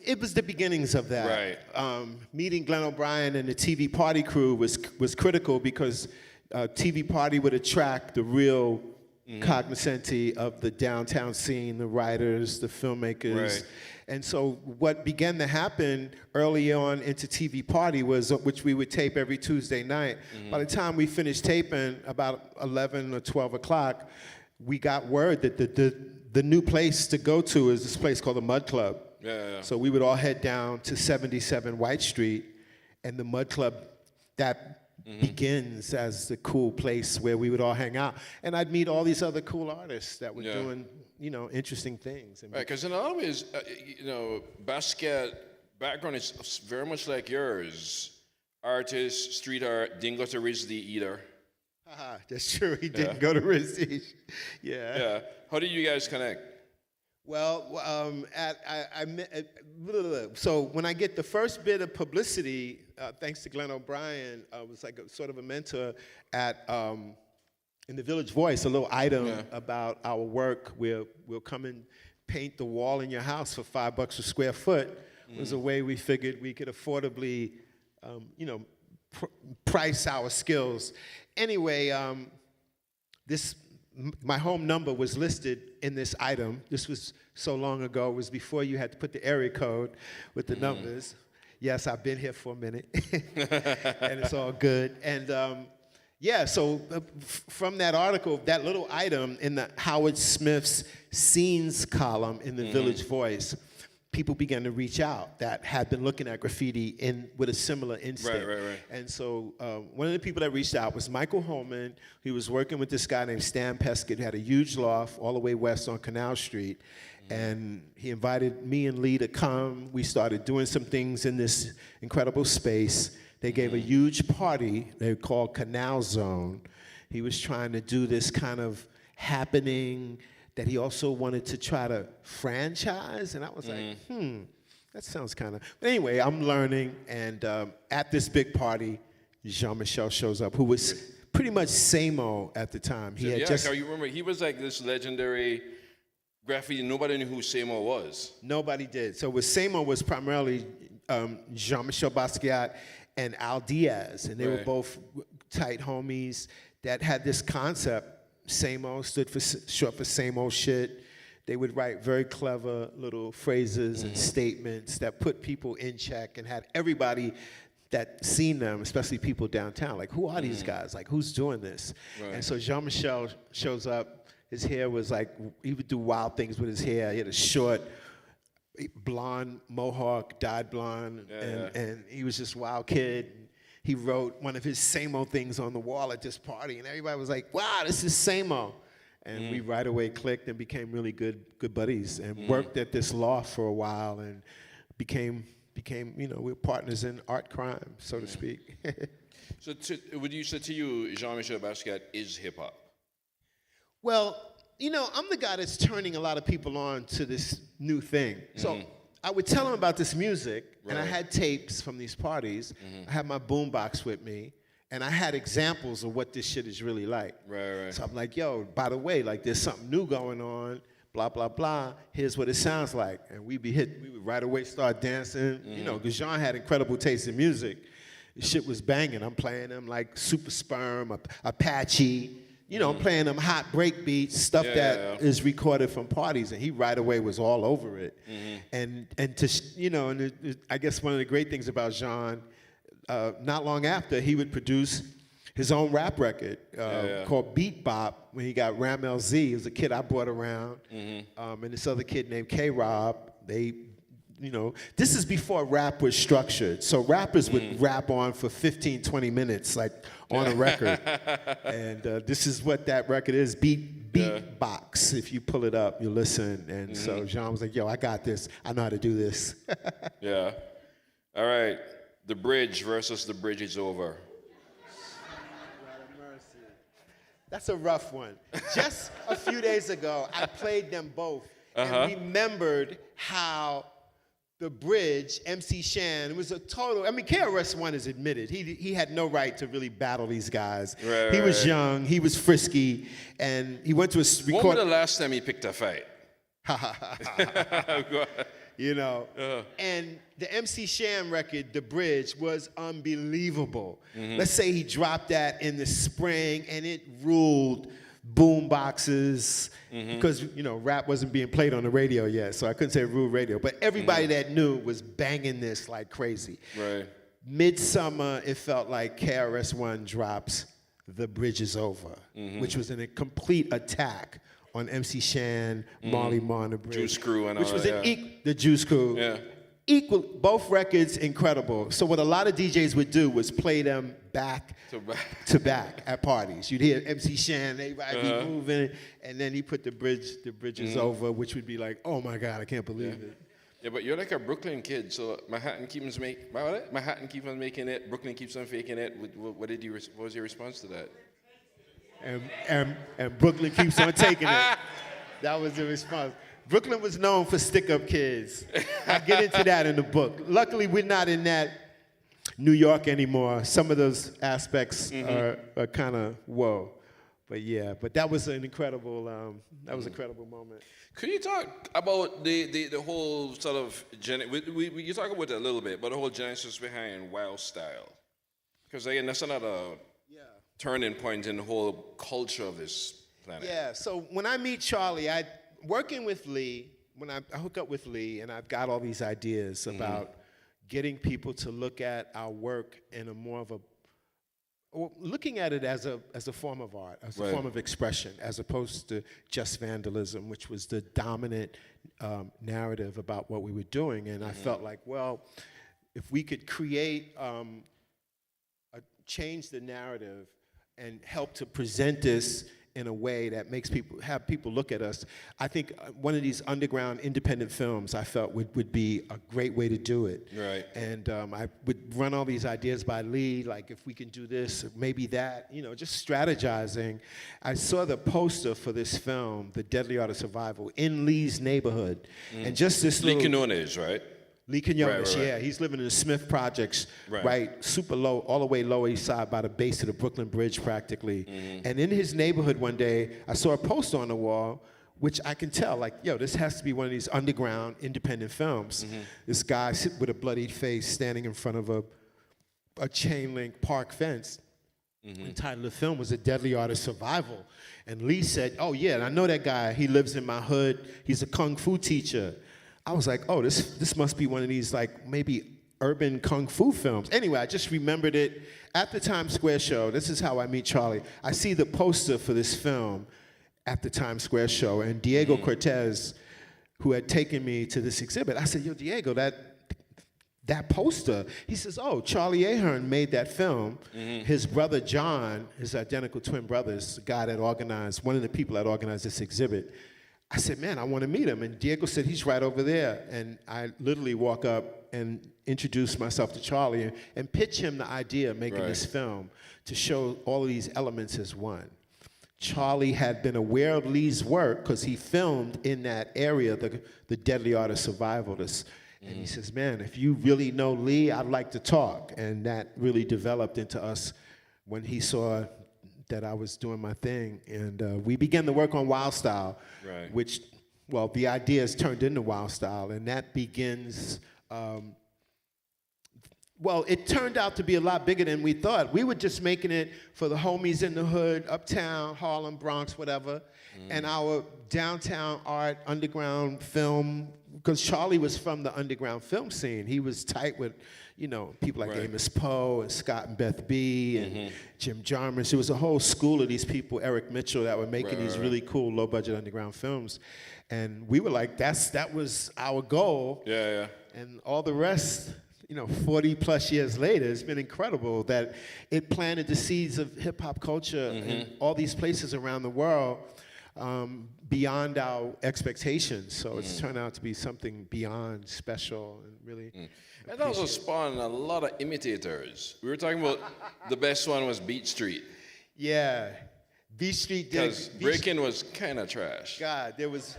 it was the beginnings of that. Right. Meeting Glenn O'Brien and the TV Party crew was critical, because TV Party would attract the real cognoscenti of the downtown scene, the writers, the filmmakers. Right. And so what began to happen early on into TV Party was, which we would tape every Tuesday night. By the time we finished taping, about 11 or 12 o'clock, we got word that the new place to go to is this place called the Mud Club. So we would all head down to 77 White Street, and the Mud Club, that begins as the cool place where we would all hang out. And I'd meet all these other cool artists that were doing, interesting things. Right, because in a lot of ways, Basquiat background is very much like yours. Artist, street art, didn't go to RISD either. That's true. He didn't go to RISD. Yeah. How did you guys connect? Well, so when I get the first bit of publicity, thanks to Glenn O'Brien, I was like sort of a mentor at in the Village Voice, a little item about our work. We'll come and paint the wall in your house for $5 a square foot. Was a way we figured we could affordably, price our skills. Anyway, my home number was listed in this item. This was so long ago. It was before you had to put the area code with the numbers. Yes, I've been here for a minute, and it's all good. And so from that article, that little item in the Howard Smith's scenes column in the Village Voice, people began to reach out that had been looking at graffiti with a similar instinct. Right. And so one of the people that reached out was Michael Holman. He was working with this guy named Stan Pescott, who had a huge loft all the way west on Canal Street. And he invited me and Lee to come. We started doing some things in this incredible space. They gave a huge party they called Canal Zone. He was trying to do this kind of happening that he also wanted to try to franchise, and I was like, that sounds kind of... But anyway, I'm learning, and at this big party, Jean-Michel shows up, who was pretty much Samo at the time. He had just... You remember, he was like this legendary graffiti. Nobody knew who Samo was. Nobody did. So Samo was primarily Jean-Michel Basquiat and Al Diaz, and they were both tight homies that had this concept. Samo stood short for same old shit. They would write very clever little phrases and statements that put people in check and had everybody that seen them, especially people downtown, like, who are these guys? Like, who's doing this? And so Jean-Michel shows up. His hair was like, he would do wild things with his hair. He had a short, blonde mohawk, dyed blonde, and he was just a wild kid. He wrote one of his Samo things on the wall at this party, and everybody was like, wow, this is Samo. And we right away clicked and became really good buddies, and worked at this loft for a while, and became we were partners in art crime, so to speak. So would you say to you, Jean-Michel Basquiat is hip-hop? Well, I'm the guy that's turning a lot of people on to this new thing. So I would tell them about this music, and I had tapes from these parties. I had my boombox with me, and I had examples of what this shit is really like. Right. So I'm like, yo, by the way, like, there's something new going on, blah, blah, blah. Here's what it sounds like. And we would right away start dancing, you know, because Jean had incredible taste in music. The shit was banging. I'm playing them like Super Sperm, Apache, you know, I'm playing them hot break beats, stuff that is recorded from parties, and he right away was all over it. And to, you know, and I guess one of the great things about Jean, not long after, he would produce his own rap record called Beat Bop when he got Ram LZ. He was a kid I brought around, and this other kid named K-Rob. They, you know, this is before rap was structured. So rappers would rap on for 15, 20 minutes, like on a record. And this is what that record is, Beat Box. If you pull it up, you listen. And so Jean was like, yo, I got this. I know how to do this. Yeah. All right. The Bridge versus The Bridge Is Over. That's a rough one. Just a few days ago, I played them both and remembered how The Bridge, MC Shan, was a total, I mean, KRS-One has admitted, he had no right to really battle these guys. He was young, he was frisky, and he went to a record. When was the last time he picked a fight? You know, and the MC Shan record, The Bridge, was unbelievable. Let's say he dropped that in the spring, and it ruled boom boxes, because, you know, rap wasn't being played on the radio yet, so I couldn't say rule radio, but everybody that knew was banging this like crazy. Right. Midsummer, it felt like KRS-One drops The Bridge Is Over, which was a complete attack on MC Shan, Marley Marl, and The Bridge. Juice Crew and all which was that, the Juice Crew. Yeah. Equal, both records incredible. So what a lot of DJs would do was play them back to back at parties. You'd hear MC Shan, everybody be moving, and then he put The Bridge Is Over, which would be like, oh my God, I can't believe it. Yeah, but you're like a Brooklyn kid, so Manhattan keeps on making it, Brooklyn keeps on faking it. What was your response to that? And Brooklyn keeps on taking it. That was the response. Brooklyn was known for stick-up kids. I get into that in the book. Luckily, we're not in that New York anymore. Some of those aspects are kind of whoa. But yeah, but that was an incredible, incredible moment. Could you talk about the whole sort of, you talk about it a little bit, but the whole genesis behind Wild Style? Because again, that's another turning point in the whole culture of this planet. Yeah, so when I meet Charlie, working with Lee, when I hook up with Lee and I've got all these ideas about getting people to look at our work in a more of a, or looking at it as a form of art, as a form of expression, as opposed to just vandalism, which was the dominant narrative about what we were doing. And I felt like, well, if we could create, change the narrative and help to present this in a way that makes people look at us. I think one of these underground independent films I felt would be a great way to do it. Right. And I would run all these ideas by Lee, like if we can do this, maybe that, you know, just strategizing. I saw the poster for this film, The Deadly Art of Survival, in Lee's neighborhood. And just this Lee little... Quinones, right? Lee Quinones, right. yeah. He's living in the Smith Projects, right, super low, all the way Lower East Side by the base of the Brooklyn Bridge practically. And in his neighborhood one day, I saw a poster on the wall, which I can tell, like, yo, this has to be one of these underground independent films. This guy with a bloodied face standing in front of a chain link park fence. The title of the film was The Deadly Art of Survival. And Lee said, oh yeah, and I know that guy, he lives in my hood, he's a kung fu teacher. I was like, oh, this must be one of these, like, maybe urban kung fu films. Anyway, I just remembered it at the Times Square show. This is how I meet Charlie. I see the poster for this film at the Times Square show, and Diego Cortez, who had taken me to this exhibit, I said, yo, Diego, that poster, he says, oh, Charlie Ahern made that film. His brother John, his identical twin brothers, the guy that organized, one of the people that organized this exhibit, I said, man, I want to meet him. And Diego said, he's right over there. And I literally walk up and introduce myself to Charlie and pitch him the idea of making this film to show all of these elements as one. Charlie had been aware of Lee's work because he filmed in that area, the Deadly Art of Survival. And he says, man, if you really know Lee, I'd like to talk. And that really developed into us when he saw that I was doing my thing. And we began to work on Wild Style, which well, the idea is turned into Wild Style, and that begins. Well, it turned out to be a lot bigger than we thought. We were just making it for the homies in the hood, uptown, Harlem, Bronx, whatever, and our downtown art, underground film, because Charlie was from the underground film scene. He was tight with, you know, people like Amos Poe and Scott and Beth B. and Jim Jarmusch. There was a whole school of these people, Eric Mitchell, that were making these really cool low-budget underground films. And we were like, that was our goal. Yeah. And all the rest, you know, 40 plus years later, it's been incredible that it planted the seeds of hip hop culture in all these places around the world beyond our expectations. So it's turned out to be something beyond special and really. And also spawned a lot of imitators. We were talking about the best one was Beat Street. Yeah, Beat Street did. Because Breakin' was kind of trash. God, there was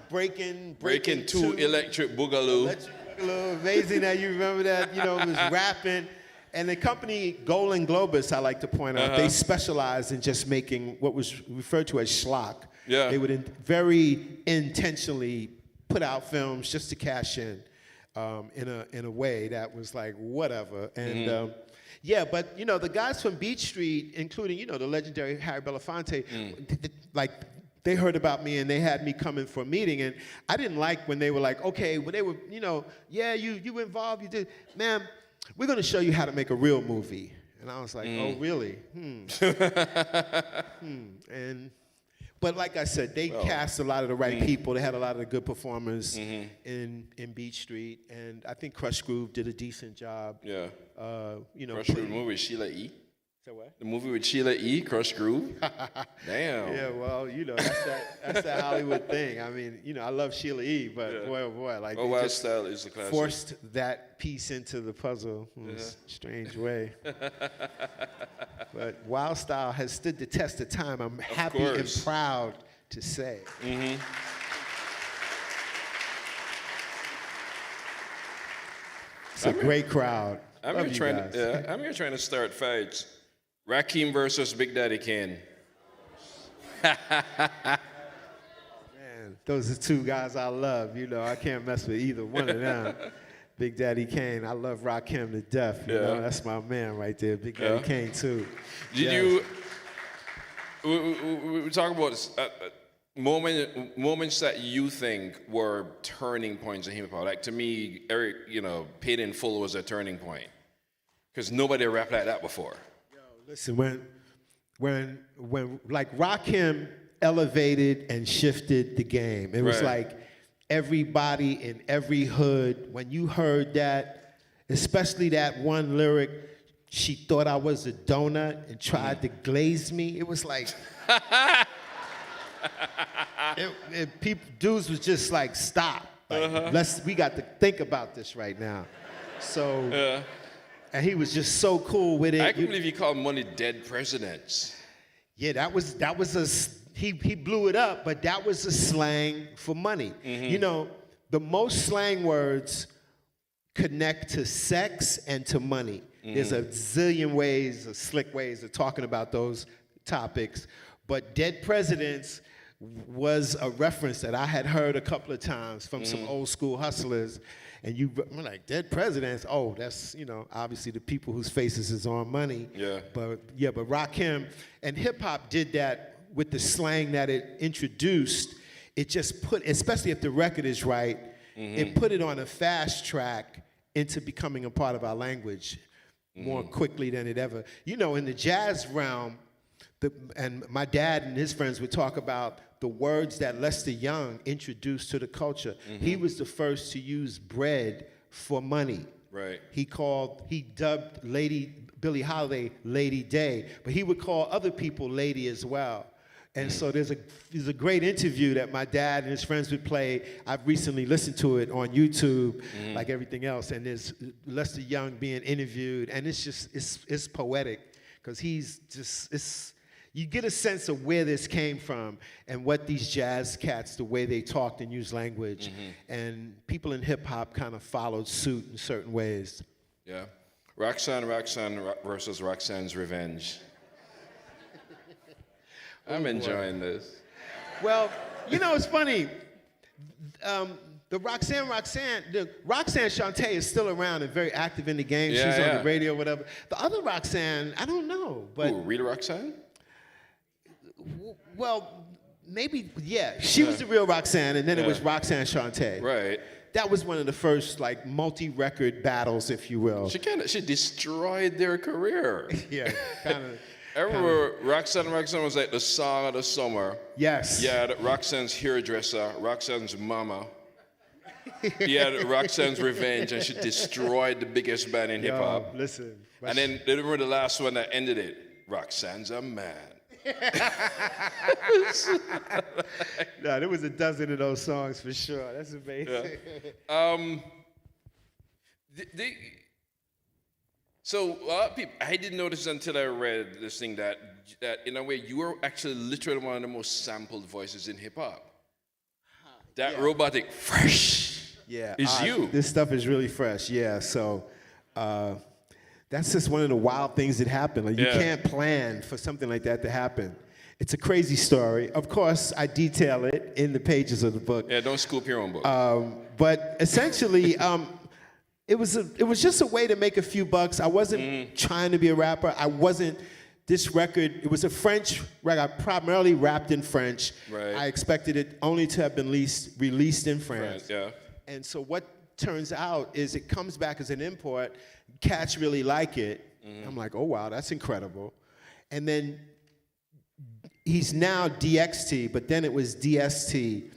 Breakin' 2, Electric Boogaloo. Amazing that you remember that. You know, it was rapping. And the company Golan Globus, I like to point out, they specialize in just making what was referred to as schlock. Yeah. They would very intentionally put out films just to cash in a way that was like whatever. And yeah, but you know, the guys from Beat Street, including, you know, the legendary Harry Belafonte, like, they heard about me and they had me come in for a meeting, and I didn't like when they were like, okay, when they were, you know, yeah, you were involved, you did, ma'am, we're gonna show you how to make a real movie. And I was like, oh, really? But like I said, they cast a lot of the right people. They had a lot of the good performers in Beat Street, and I think Crush Groove did a decent job. Yeah. You know, Crush Groove movie with Sheila E. So what? The movie with Sheila E. Crush Groove. Damn. Yeah, well, you know, that's that Hollywood thing. I mean, you know, I love Sheila E., but boy, oh boy, like Wild Style is the classic. Forced that piece into the puzzle in a strange way. But Wild Style has stood the test of time. I'm happy and proud to say. It's a great crowd. I'm here trying to start fights. Rakim versus Big Daddy Kane. Man, those are two guys I love. You know, I can't mess with either one of them. Big Daddy Kane, I love Rakim to death. You know, that's my man right there. Big Daddy Kane too. We talk about moments that you think were turning points in hip hop. Like to me, Eric, you know, Paid in Full was a turning point because nobody rapped like that before. Listen, when like Rakim elevated and shifted the game, it was like everybody in every hood, when you heard that, especially that one lyric, she thought I was a donut and tried to glaze me, it was like, dudes was just like, stop. Like, we got to think about this right now. So, and he was just so cool with it. I can't believe he called money dead presidents. Yeah, that was he blew it up, but that was a slang for money. You know, the most slang words connect to sex and to money. There's a zillion ways, slick ways of talking about those topics, but dead presidents was a reference that I had heard a couple of times from some old school hustlers. And you were like, dead presidents, oh, that's, you know, obviously the people whose faces is on money. Yeah. But Rakim and hip hop did that with the slang that it introduced. It just put, especially if the record is right, it put it on a fast track into becoming a part of our language more quickly than it ever. You know, in the jazz realm, and my dad and his friends would talk about the words that Lester Young introduced to the culture. He was the first to use bread for money. Right. He dubbed Billie Holiday Lady Day, but he would call other people lady as well. And so there's a great interview that my dad and his friends would play. I've recently listened to it on YouTube, like everything else, and there's Lester Young being interviewed, and it's just, it's poetic, because you get a sense of where this came from and what these jazz cats, the way they talked and used language. And people in hip hop kind of followed suit in certain ways. Yeah. Roxanne versus Roxanne's Revenge. I'm enjoying this. Well, you know, it's funny. The Roxanne Shante is still around and very active in the game. Yeah, She's on yeah. the radio, whatever. The other Roxanne, I don't know, but Ooh, Rita Roxanne? well, maybe yeah. She was the real Roxanne, and then it was Roxanne Shante. Right. That was one of the first like multi-record battles, if you will. She destroyed their career. Yeah, kind of. I remember Roxanne was like the song of the summer. Yes. You had Roxanne's hairdresser, Roxanne's mama. You had Roxanne's Revenge, and she destroyed the biggest band in hip hop. Listen. And then they remember the last one that ended it. Roxanne's a man. No, there was a dozen of those songs for sure. That's amazing. So a lot of people, I didn't notice until I read this thing that in a way you were actually literally one of the most sampled voices in hip hop. That robotic fresh is you. This stuff is really fresh. Yeah. So that's just one of the wild things that happen. Like, you can't plan for something like that to happen. It's a crazy story. Of course, I detail it in the pages of the book. Yeah, don't scoop your own book. But essentially, it was just a way to make a few bucks. I wasn't trying to be a rapper. This record, it was a French record. I primarily rapped in French. Right. I expected it only to have been released in France. Yeah. And so what turns out is it comes back as an import. Cats really like it. I'm like, oh, wow, that's incredible. And then he's now DXT, but then it was DST,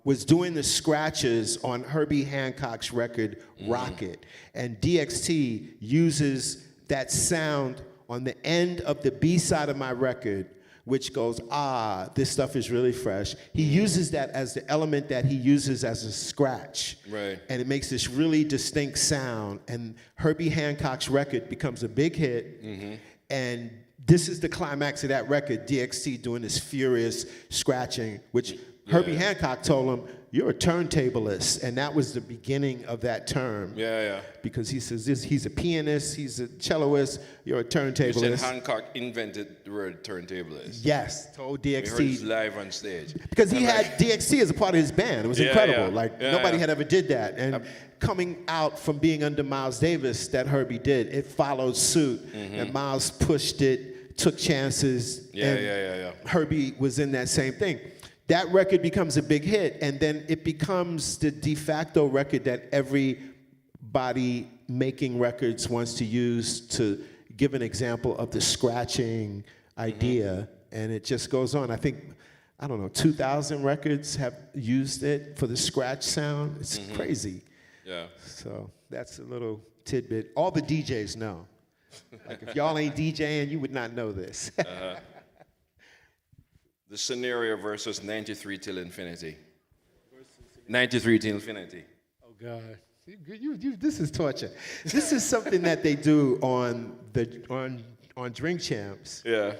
was doing the scratches on Herbie Hancock's record, Rocket. And DXT uses that sound on the end of the B-side of my record, which goes, this stuff is really fresh. He uses that as the element that he uses as a scratch. Right. And it makes this really distinct sound. And Herbie Hancock's record becomes a big hit. And this is the climax of that record, DXT doing this furious scratching, which Herbie Hancock told him, you're a turntablist. And that was the beginning of that term. Yeah. Because he says he's a pianist, he's a celloist, you're a turntablist. You said Hancock invented the word turntablist. Yes, told We heard it DXT. live on stage. Because he had DXT as a part of his band. It was incredible. Nobody had ever did that. And coming out from being under Miles Davis that Herbie did, it followed suit. And Miles pushed it, took chances. Yeah. Herbie was in that same thing. That record becomes a big hit, and then it becomes the de facto record that everybody making records wants to use to give an example of the scratching idea, and it just goes on. I think, 2,000 records have used it for the scratch sound. It's crazy. Yeah. So that's a little tidbit. All the DJs know. Like, if y'all ain't DJing, you would not know this. The scenario versus 93 till infinity. 93 till infinity. Oh God, this is torture. This is something that they do on Drink Champs. Yeah.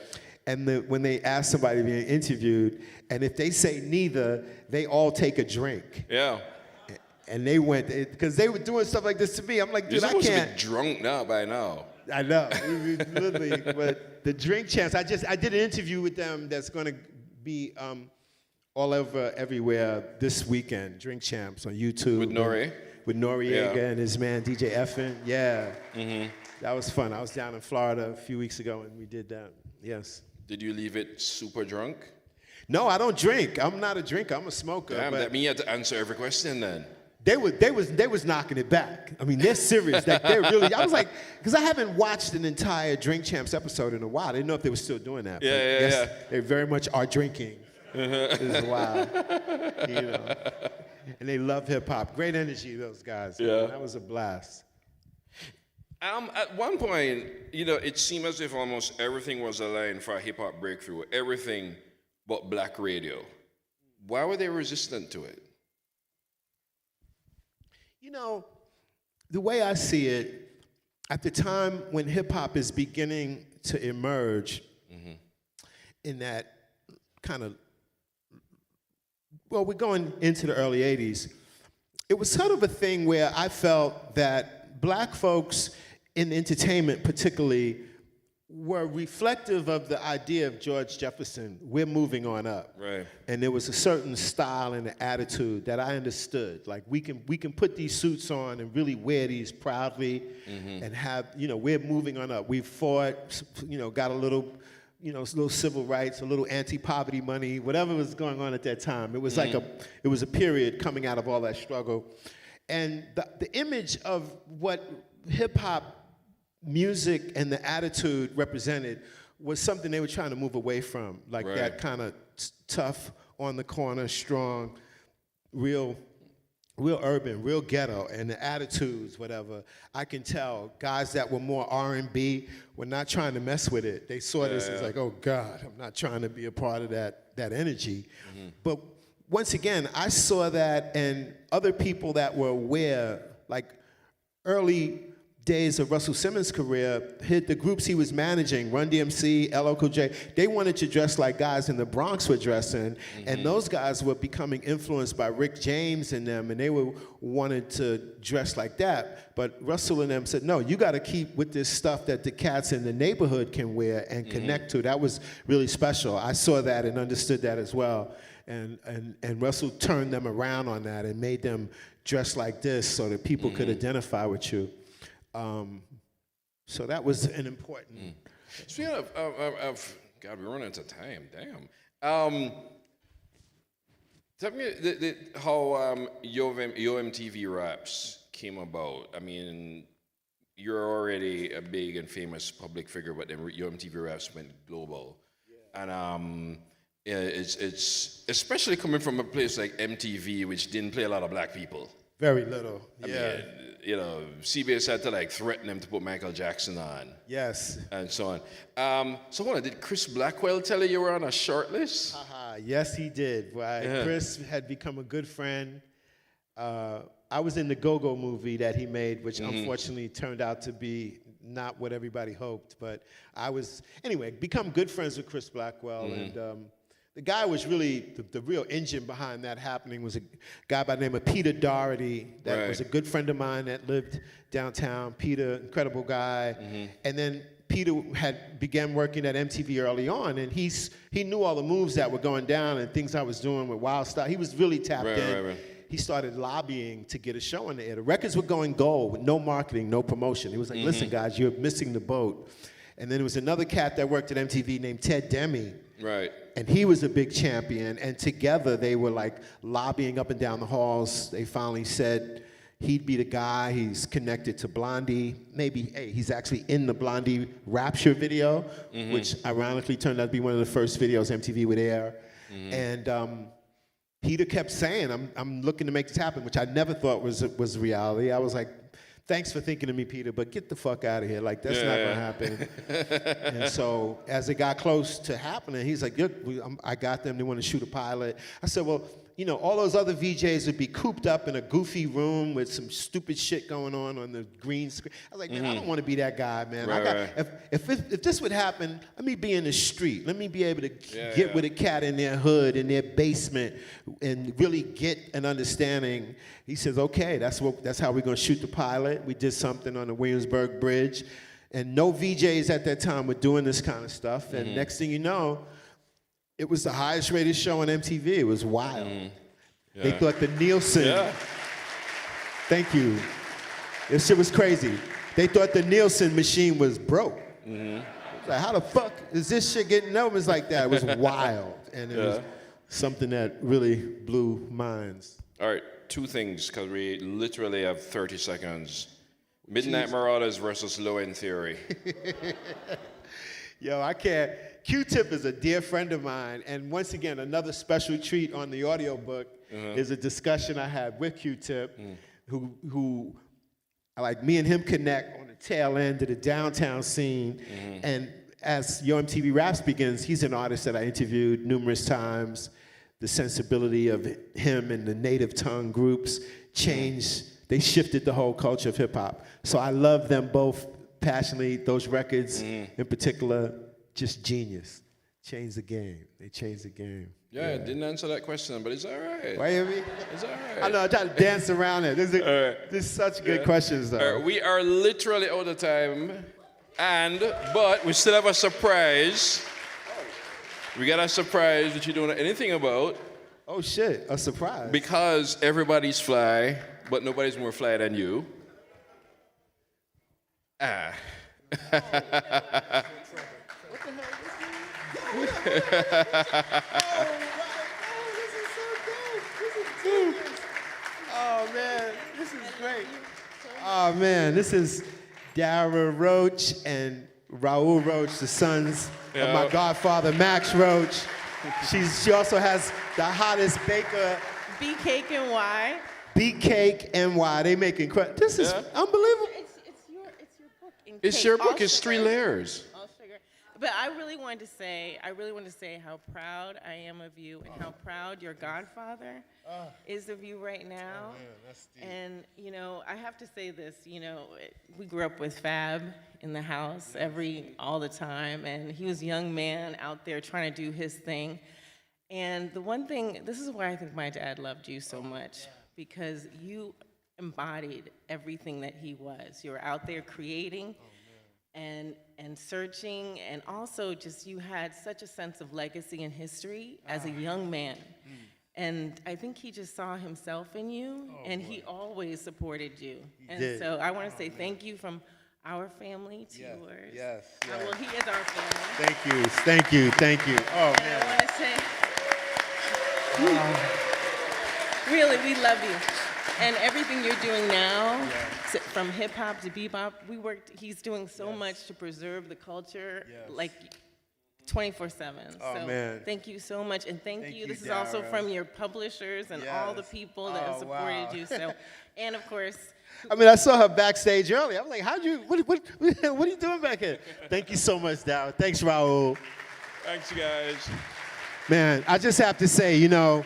And when they ask somebody being interviewed, and if they say neither, they all take a drink. Yeah. And they went, because they were doing stuff like this to me. I'm like, dude, You're I supposed can't. to be drunk now by now. I know, literally. But the Drink Champs, I did an interview with them that's going to be all over everywhere this weekend. Drink Champs on YouTube. With Nori? With Noriega and his man DJ Effin. Yeah. That was fun. I was down in Florida a few weeks ago and we did that. Yes. Did you leave it super drunk? No, I don't drink. I'm not a drinker. I'm a smoker. Damn, but that means you had to answer every question then. They was knocking it back. I mean, they're serious. They're really. I was like, because I haven't watched an entire Drink Champs episode in a while. I didn't know if they were still doing that. Yeah. They very much are drinking. It's wild, And they love hip hop. Great energy, those guys. Yeah. Man. That was a blast. At one point, it seemed as if almost everything was aligned for a hip hop breakthrough. Everything but black radio. Why were they resistant to it? The way I see it, at the time when hip hop is beginning to emerge in that kind of, we're going into the early 80s, it was sort of a thing where I felt that black folks in entertainment particularly were reflective of the idea of George Jefferson. We're moving on up. Right. And there was a certain style and attitude that I understood. Like we can put these suits on and really wear these proudly and have, we're moving on up. We fought, got a little, little civil rights, a little anti-poverty money, whatever was going on at that time. It was like it was a period coming out of all that struggle. And the image of what hip hop music and the attitude represented was something they were trying to move away from, like that kind of tough, on the corner, strong, real urban, real ghetto, and the attitudes, whatever. I can tell guys that were more R&B were not trying to mess with it. They saw this as like, oh God, I'm not trying to be a part of that energy. But once again, I saw that, and other people that were aware, like early days of Russell Simmons' career, the groups he was managing, Run DMC, LL Cool J, they wanted to dress like guys in the Bronx were dressing, and those guys were becoming influenced by Rick James and them, and they wanted to dress like that. But Russell and them said, no, you got to keep with this stuff that the cats in the neighborhood can wear and connect to. That was really special. I saw that and understood that as well. And Russell turned them around on that and made them dress like this so that people could identify with you. So that was an important. Speaking of God, we're running out of time. Damn. Tell me how Yo MTV Raps came about. I mean, you're already a big and famous public figure, but then Yo MTV Raps went global, and it's especially coming from a place like MTV, which didn't play a lot of black people. Very little. I mean, CBS had to like threaten them to put Michael Jackson on. Yes. And so on. So hold on, did Chris Blackwell tell you were on a short list? Yes, he did. Right. Chris had become a good friend. I was in the Go-Go movie that he made, which unfortunately turned out to be not what everybody hoped. But become good friends with Chris Blackwell. And the guy was really, the real engine behind that happening was a guy by the name of Peter Doherty that was a good friend of mine that lived downtown. Peter, incredible guy. And then Peter began working at MTV early on, and he knew all the moves that were going down and things I was doing with Wild Style. He was really tapped in. He started lobbying to get a show on the air. The records were going gold with no marketing, no promotion. He was like, listen, guys, you're missing the boat. And then there was another cat that worked at MTV named Ted Demme. Right. And he was a big champion, and together they were like lobbying up and down the halls. They finally said he'd be the guy. He's connected to Blondie. Maybe, he's actually in the Blondie Rapture video, which ironically turned out to be one of the first videos MTV would air. And Peter kept saying, I'm looking to make this happen, which I never thought was reality. I was like, thanks for thinking of me, Peter, but get the fuck out of here. Like, that's not going to happen. And so as it got close to happening, he's like, look, I got them. They want to shoot a pilot. I said, well, all those other VJs would be cooped up in a goofy room with some stupid shit going on the green screen. I was like, man, I don't want to be that guy, man. If this would happen, let me be in the street. Let me be able to get with a cat in their hood, in their basement, and really get an understanding. He says, okay, that's how we're going to shoot the pilot. We did something on the Williamsburg Bridge. And no VJs at that time were doing this kind of stuff. And next thing you know, it was the highest rated show on MTV. It was wild. They thought the Nielsen, thank you. This shit was crazy. They thought the Nielsen machine was broke. Like, how the fuck is this shit getting numbers like that? It was wild. And it was something that really blew minds. All right, two things, because we literally have 30 seconds. Midnight Marauders versus Low End Theory. Yo, I can't. Q-Tip is a dear friend of mine, and once again, another special treat on the audiobook is a discussion I had with Q-Tip, who, like, me and him connect on the tail end of the downtown scene, and as Yo MTV Raps begins, he's an artist that I interviewed numerous times. The sensibility of him and the native tongue groups changed, they shifted the whole culture of hip-hop. So I love them both passionately. Those records in particular, just genius. Changed the game. They changed the game. Yeah, I didn't answer that question, but it's all right. Why you hear me? It's all right. I know, I try to dance around it. This is such good questions, though. We are literally out of time. But we still have a surprise. We got a surprise that you don't know anything about. Oh shit, a surprise. Because everybody's fly, but nobody's more fly than you. Ah. Oh man, this is great. Oh man, this is Dara Roach and Raul Roach, the sons of my godfather Max Roach. She also has the hottest baker. Beet Cake and Y. Beet Cake NY. They make incredible. This is unbelievable. It's your book. In It's cake, your all book. It's 3 sugar. layers. All sugar. But I really wanted to say how proud I am of you and how proud your godfather is of you right now. And, you know, I have to say this, you know, we grew up with Fab in the house all the time, and he was a young man out there trying to do his thing. And the one thing, this is why I think my dad loved you so much, because you embodied everything that he was. You were out there creating and searching, and also just you had such a sense of legacy and history as a young man. And I think he just saw himself in you, and he always supported you. did. So I want to say thank you from our family to yours. Yes. Well, he is our family. Thank you. Thank you. Thank you. Oh And I man. want to say, really, we love you. And everything you're doing now, from hip hop to bebop, he's doing so much to preserve the culture, like 24/7. Oh, So man. thank you so much. And thank you. you, This is also Dara. from your publishers and all the Yes. people that have Oh, supported wow. you. So, and of course, I mean, I saw her backstage earlier. I'm like, what are you doing back here? Thank you so much, Dara. Thanks, Raul. Thanks, you guys. Man, I just have to say, you know,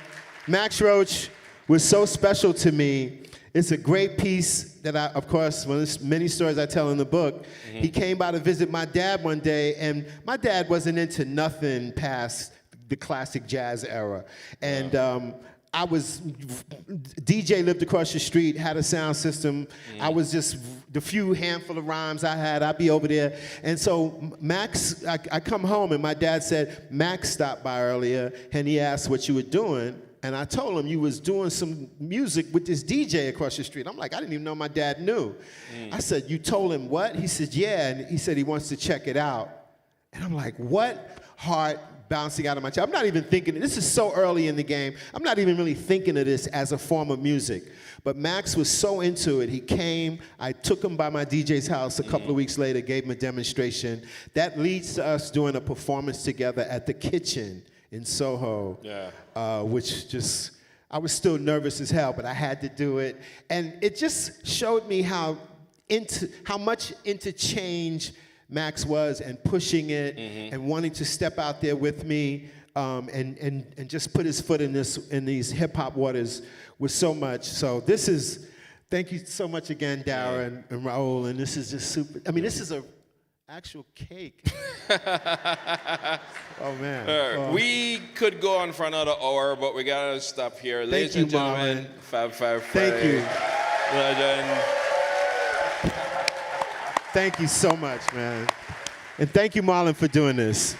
Max Roach was so special to me. It's a great piece that of course, one of the many stories I tell in the book. He came by to visit my dad one day, and my dad wasn't into nothing past the classic jazz era. And DJ lived across the street, had a sound system. I was just, the few handful of rhymes I had, I'd be over there. And so Max, I come home and my dad said, Max stopped by earlier and he asked what you were doing. And I told him you was doing some music with this DJ across the street. I'm like, I didn't even know my dad knew. I said, you told him what? He said, yeah. And he said he wants to check it out. And I'm like, what? Heart bouncing out of my chest. I'm not even thinking, this is so early in the game, I'm not even really thinking of this as a form of music. But Max was so into it. He came, I took him by my DJ's house a couple of weeks later, gave him a demonstration. That leads to us doing a performance together at the Kitchen in Soho, which just, I was still nervous as hell, but I had to do it. And it just showed me how much into change Max was, and pushing it, and wanting to step out there with me, and just put his foot in these hip hop waters with so much. So thank you so much again, Dara and Raul, and this is just super. I mean, this is a actual cake. Oh man. We could go on for another hour, but we gotta stop here. Ladies you, and gentlemen, Marlon. Fab Five Thank you. Legend. Thank you so much, man. And thank you, Marlon, for doing this.